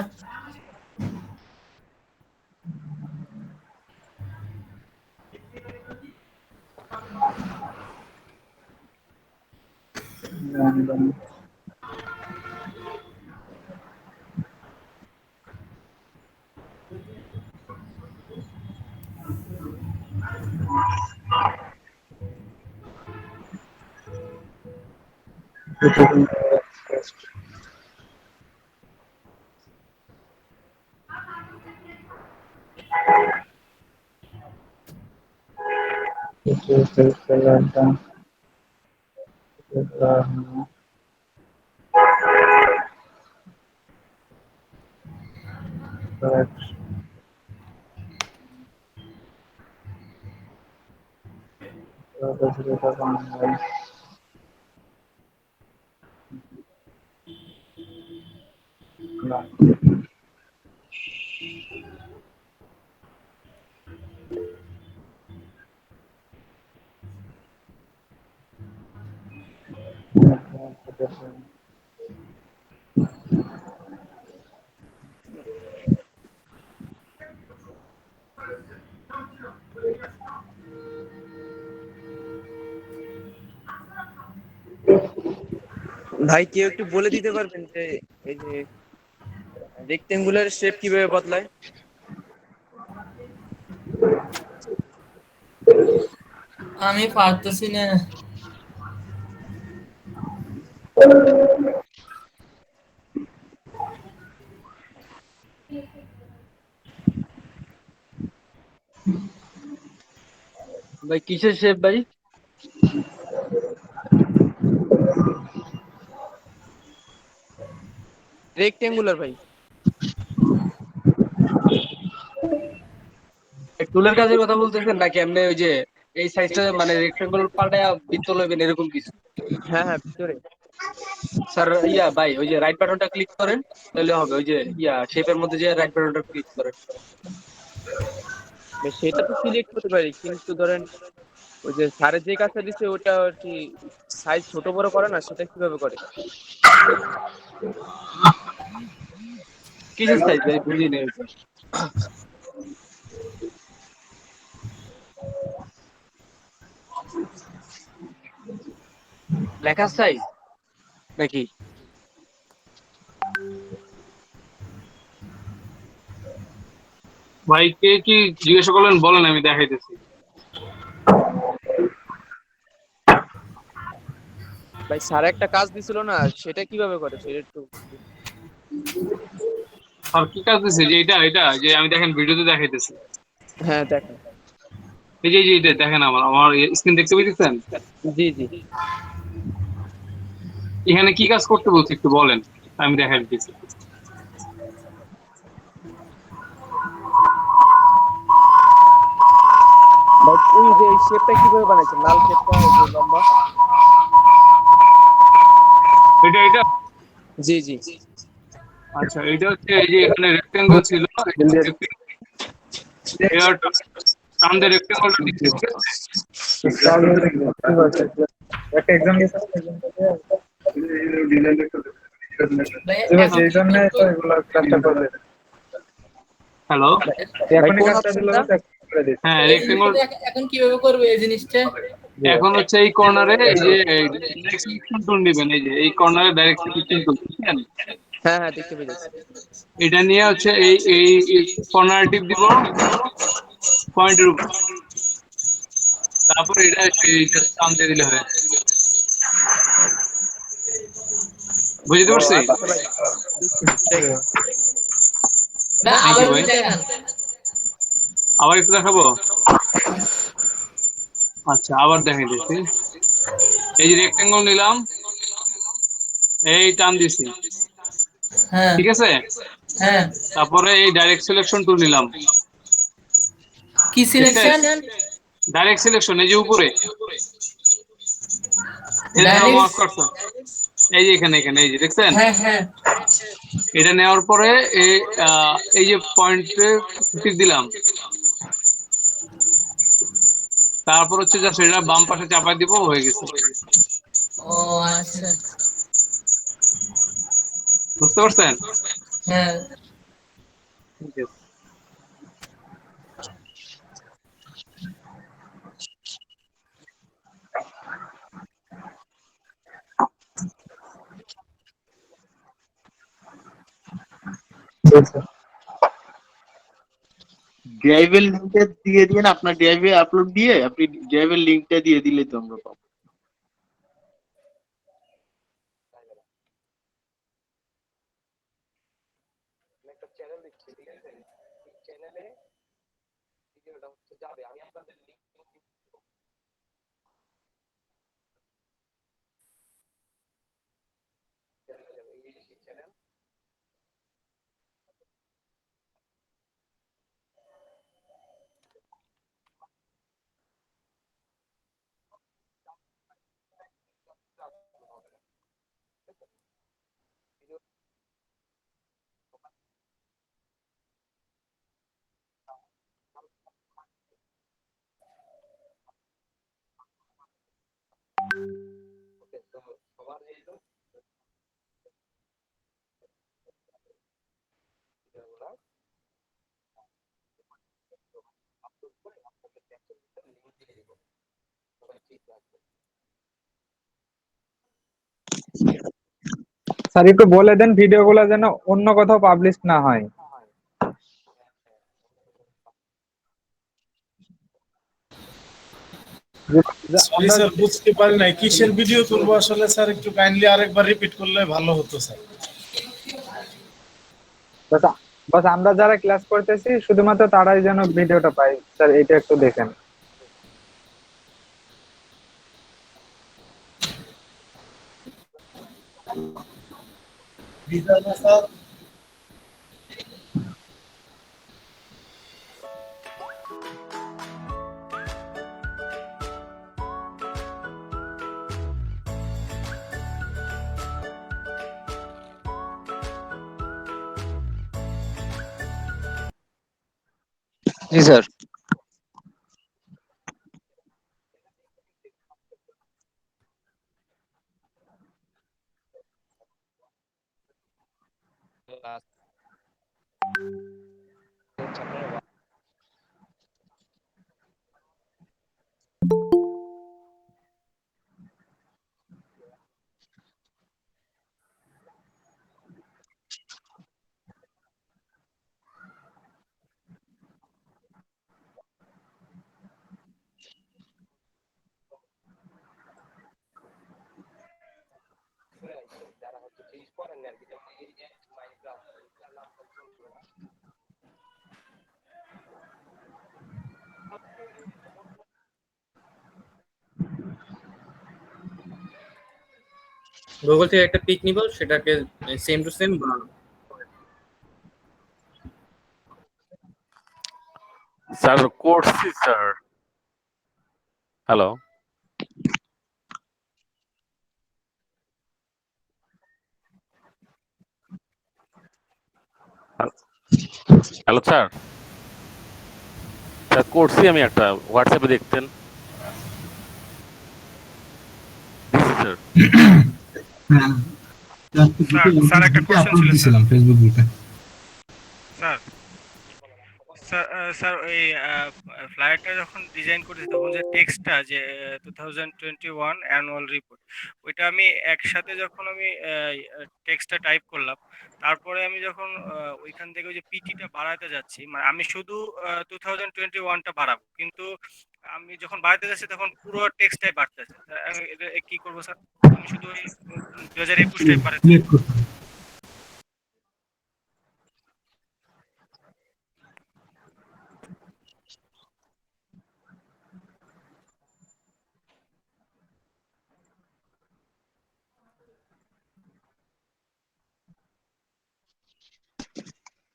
ভাই কেউ একটু বলে দিতে পারবেন যে এই যে রেক্টেঙ্গুলার শেপ কিভাবে বদলায়? আমি পারতেছি না। ভাই কিসের শেপ ভাই? রেক্টেঙ্গুলার ভাই। টুলের কাজের কথা বলতেছেন নাকি এমনি ওই যে এই সাইজটা মানে রেক্টেঙ্গুলার পাল্টায় বৃত্ত লইবেন এরকম কিছু? হ্যাঁ হ্যাঁ ভিতরে। স্যার ইয়া ভাই ওই যে রাইট বাটনটা ক্লিক করেন তাহলে হবে, ওই যে ইয়া শেপের মধ্যে যে রাইট বাটনটা ক্লিক করেন। ভাই সেটা তো সিলেক্ট করতে পারি, কিন্তু ধরেন ওই যে স্যারের যে কাজটা দিচ্ছে ওটা আর কি সাইজ ছোট বড় করে না, সেটা কিভাবে করে? কিসের সাইজ ভাই বুঝি নেই। লেখার সাইজ নাকি? ভাই কে কি জিজ্ঞাসা করলেন বলেন, আমি দেখাইতেছি। ভাই স্যার একটা কাজ দিছিল না, সেটা কিভাবে করে সেটা একটু। আর কি কাজ দিছে? যে এটা এটা যে আমি দেখেন ভিডিওতে দেখাইতেছি। হ্যাঁ দেখেন। এই যে এটা দেখেন, আমার আমার স্ক্রিন দেখতে পেয়েছেন? জি জি। এখানে কি কাজ করতে বলছে একটু বলেন, আমি দেখাই দিচ্ছি। ভাই ওই যে শেপটা কিভাবে বানাইছেন, লাল শেপটা লম্বা? এটা এটা জি জি। আচ্ছা, এটা হচ্ছে এই যে এখানে রেক্টেঙ্গল ছিল, সামনে রেক্টেঙ্গলটা দিচ্ছে, ঠিক আছে? একটা এক্সাম গেছে এই জন্য তো এগুলো কাজটা করে। হ্যালো, এখনই কাজটা দিল হ্যাঁ রেক্টেঙ্গল এখন কিভাবে করবে এই জিনিসটা? এখন হচ্ছে এই কর্নারে এই যে ডাইরেক্ট সিলেকশন টুল নেবেন, এই যে এই কর্নারে ডাইরেক্ট সিলেকশন টুল, বুঝছেন? হ্যাঁ হ্যাঁ দেখতে পেয়েছি। এটা নিয়ে হচ্ছে এই এই কর্নার টিপ দিব পয়েন্টের উপর, তারপর এটা এইটা টান দিয়ে দিলে হয়। বুঝতে পারছি? Thank you ভাই। আবার একটু দেখাবো? আচ্ছা, আবার দেখাই দিচ্ছি। এই যে রেক্টেঙ্গল নিলাম, এই টান দিছি, ঠিক আছে? হ্যাঁ। তারপরে এই ডাইরেক্ট সিলেকশন টুল নিলাম। কি সিলেকশন? ডাইরেক্ট সিলেকশন, এই যে উপরে মার্ক করছো, এই যে এখানে এখানে এই যে দেখছেন? হ্যাঁ হ্যাঁ। এটা নেওয়ার পরে এই যে পয়েন্টে টিক দিলাম, তারপর হচ্ছে যা সেটা বাম পাশে চাপাই দিব, হয়ে গেছে। ও আচ্ছা। বুঝতে পারছেন? হ্যাঁ। ঠিক আছে। ড্রাইভের লিঙ্কটা দিয়ে দিন, আপনার ড্রাইভে আপলোড দিয়ে আপনি ড্রাইভের লিঙ্কটা দিয়ে দিলে তো আমরা পাবো। স্যার একটু বলে দেন ভিডিওগুলো যেন অন্য কোথাও পাবলিশ না হয়। সরি স্যার, বুঝতে পারি নাই কিসের ভিডিও করবো আসলে স্যার, একটু কাইন্ডলি আরেকবার রিপিট করলে ভালো হতো স্যার। বাস বাস আমরা যারা ক্লাস করতেছি শুধুমাত্র তারাই যেন ভিডিওটা পাই স্যার, এটা একটু দেখেন। স্যার জি স্যার। গুগল থেকে একটা পিক নিব, সেটাকে সেম টু সেম বানাবো। স্যার করছি sir. Hello hello sir, sir করছি আমি একটা, হোয়াটসঅ্যাপে দেখতেন। স্যার স্যার একটা কোশ্চেন ছিল দিছিলাম ফেসবুক গ্রুপে। স্যার স্যার স্যার ওই ফ্লায়ারটা যখন ডিজাইন করেছি তখন যে টেক্সটটা যে 2021 অ্যানুয়াল রিপোর্ট, ওইটা আমি একসাথে যখন আমি টেক্সটটা টাইপ করলাম, তারপরে আমি যখন ওইখান থেকে ওই যে পিটিটা বাড়াতে যাচ্ছি, মানে আমি শুধু 2021টা বাড়াবো, কিন্তু আমি যখন বাড়াতে যাচ্ছি তখন পুরো টেক্সটটাই বাড়তেছে। এটা কি করবো স্যার? আমি শুধু ওই 2021টাই বাড়াতে।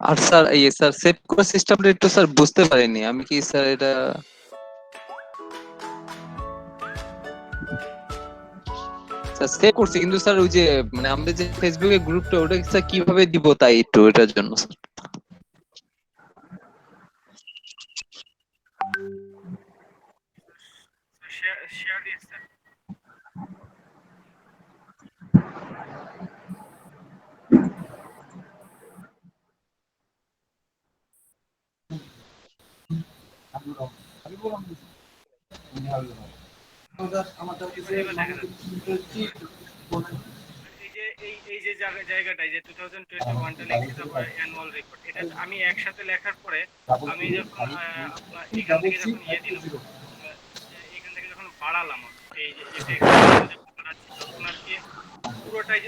আর স্যার এই স্যার সেভ করার সিস্টেমটা একটু স্যার বুঝতে পারিনি আমি, কি স্যার এটা স্যার সেভ করছি কিন্তু স্যার ওই যে মানে আমাদের যে ফেসবুকে গ্রুপটা ওটা স্যার কিভাবে দিব তাই একটু এটার জন্য স্যার। শেয়ার দিন স্যার। এই যে জায়গাটায় যে 2021টা লিখছি, তারপরে অ্যানুয়াল রিপোর্ট, এটা আমি একসাথে লেখার পরে আমি যখন আপনার এখান থেকে যখন দিলাম, এখান থেকে যখন বাড়ালাম, এই যে বাড়াচ্ছি তখন আর কি পুরোটাই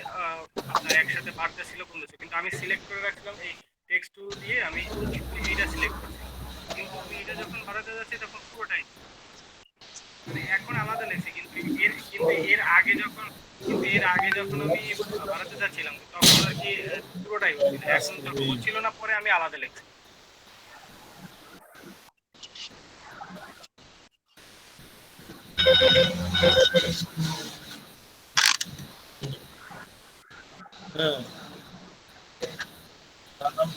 আপনার একসাথে বাড়তেছিল কমতেছিল, কিন্তু আমি সিলেক্ট করে রাখছিলাম এই টেক্সট টু দিয়ে, আমি এইটা সিলেক্ট করছিলাম, কিন্তু এইটা যখন বাড়াতে যাচ্ছি তখন পুরোটাই মানে এখন আলাদা লেখছি, কিন্তু এর আগে যখন আমি বাড়াতে যাচ্ছিলাম তখন আর কি পুরোটাই হচ্ছিল, এখন যখন হচ্ছিল না পরে আমি আলাদা লিখছি। হ্যাঁ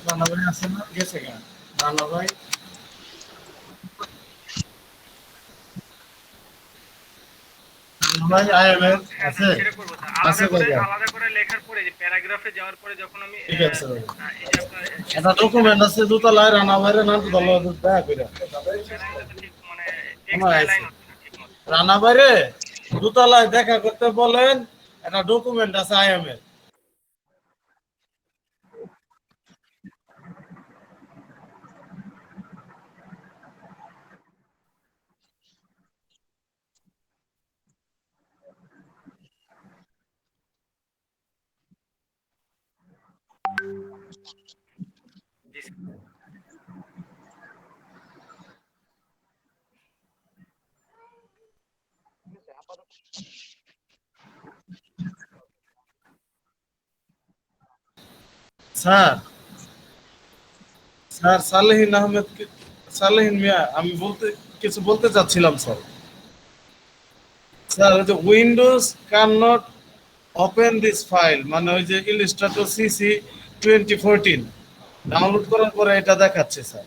রান্না ভাই আছে না, গেছে কেন রান্না ভাই? ভাই আইএমএল আছে আছে কয়টা? আলাদা করে লেখার পরে যে প্যারাগ্রাফে যাওয়ার পরে যখন আমি ঠিক আছে ভাই, এটা ডকুমেন্ট আছে দুতলায়, রান্না ভাইরে নাম তো ভালো দেখা কইরা রান্না ভাইরে দুতলায় দেখা করতে বলেন, এটা ডকুমেন্ট আছে IML. Sir sir Salehin Ahmed Salehin Mia, আমি কিছু বলতে চাচ্ছিলাম স্যার। স্যার ওই যে Windows can not open this file, মানে ওই যে ইলিস্ট্রেটর সিসি 2014 ডাউনলোড করার পরে এটা দেখাচ্ছে স্যার।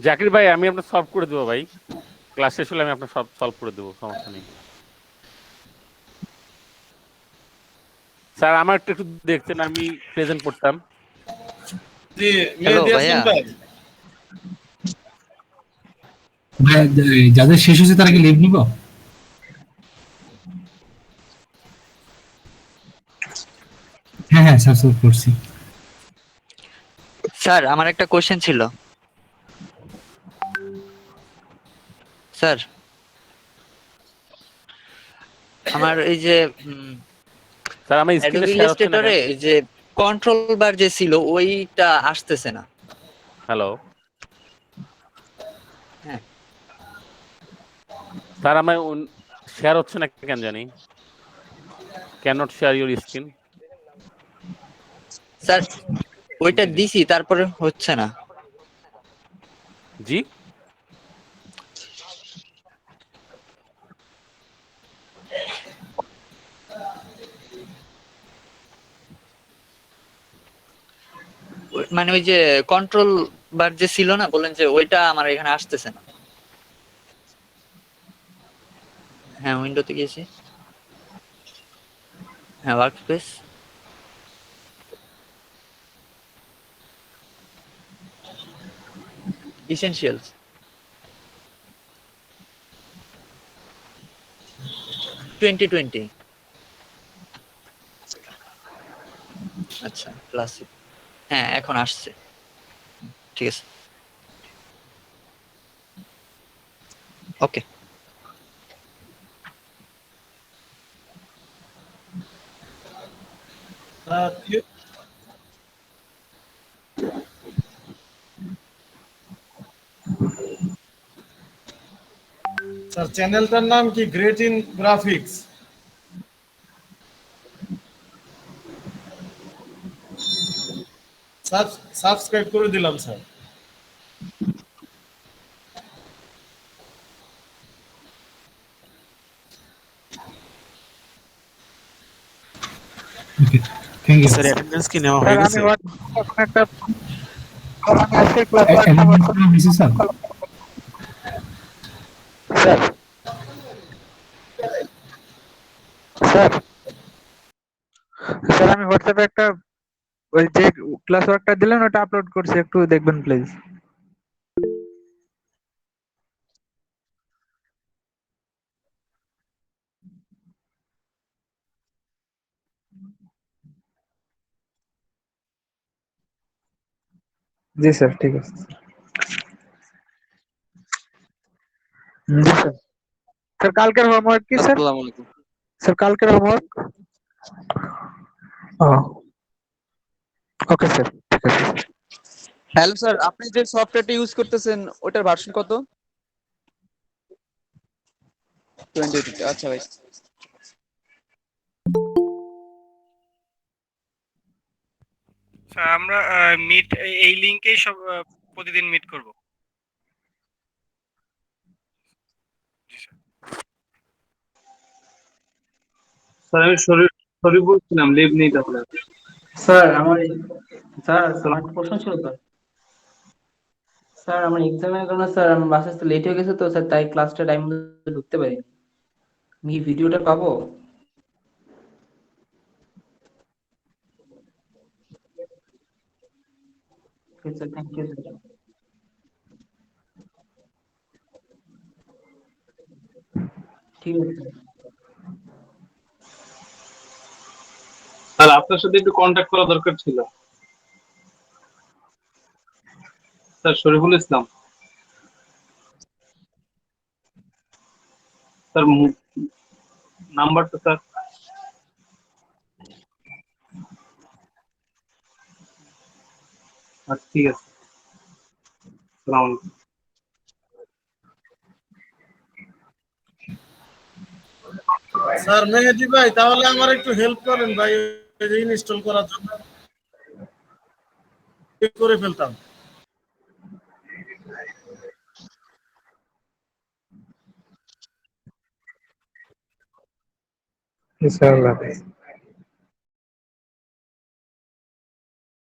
জাকির ভাই আমি আপনার সলভ করে দেবো ভাই, ক্লাস শেষ হলে আমি আপনার সব সলভ করে দেবো, সমস্যা নেই। স্যার আমার একটু একটু দেখতেন, আমি প্রেজেন্ট করতাম। জি মেহেদী হাসান ভাই। ভাই, যাদের শেষ হয়েছে তারা কি লিভ নিব? হ্যাঁ হ্যাঁ স্যার, সলভ করছি। স্যার আমার একটা কোশ্চেন ছিল স্যার। আমার এই যে স্যার আমার স্ক্রিনে শেয়ার হচ্ছে না ইলাস্ট্রেটরে যে কন্ট্রোল বার যে ছিল ওইটা আসতেছে না। হ্যালো হ্যাঁ স্যার আমার শেয়ার হচ্ছে না কেন জানি, can not share your screen. Sir ওইটা দিছি তারপরে হচ্ছে না। জি মানে ওই যে কন্ট্রোল বার যে ছিল না, বলেন যে ওইটা আমার এখানে আসতেছে না। হ্যাঁ উইন্ডোতে গিয়েছি, হ্যাঁ ওয়ার্কস্পেস, ইসেনশিয়ালস, টোয়েন্টি। আচ্ছা ক্লাসিক, হ্যাঁ এখন আসছে, ঠিক আছে ওকে। স্যার চ্যানেলটার নাম কি? Great in graphics. সাবস্ক্রাইব করে দিলাম sir. Thank you sir attendance কি নেওয়া হয়ে গেছে? একটা আমি আজকে class sir. Sir sir sir আমি হোয়াটসঅ্যাপে একটা ওই যে ক্লাস ওয়ার্কটা দিলেন ওটা আপলোড করছি, একটু দেখবেন প্লিজ। জি স্যার ঠিক আছে। জি স্যার। স্যার কালকের হোমওয়ার্ক কি স্যার? আসসালামু আলাইকুম। স্যার কালকের হোমওয়ার্ক? ওকে স্যার ঠিক আছে। হ্যালো স্যার, আপনি যে সফটওয়্যারটা ইউজ করতেছেন ওটার ভার্সন কত? 2020। আচ্ছা ভাই। স্যার আমরা মিট এই লিংকেই সব প্রতিদিন মিট করব। স্যার আমি বলছিলাম লিভ নেই তাহলে। স্যার আমার একটা প্রশ্ন ছিল তো স্যার। আমার এক্সামের কারণে স্যার আমার বাসা আসতে লেট হয়ে গেছে তো স্যার, তাই ক্লাসটা টাইম মতো ঢুকতে পারিনি। আমি কি ভিডিওটা পাবো? Okay sir, thank you sir. ঠিক আছে স্যার। স্যার আপনার সাথে একটু কন্ট্যাক্ট করা দরকার ছিল। স্যার শরীফুল ইসলাম। স্যার নাম্বারটা স্যার। আচ্ছা ঠিক আছে। আসসালামু আলাইকুম। স্যার মেহেদি ভাই তাহলে আমার একটু হেল্প করেন ভাই, ইনস্টল করার জন্য করে ফেলতাম। ইনশাআল্লাহ।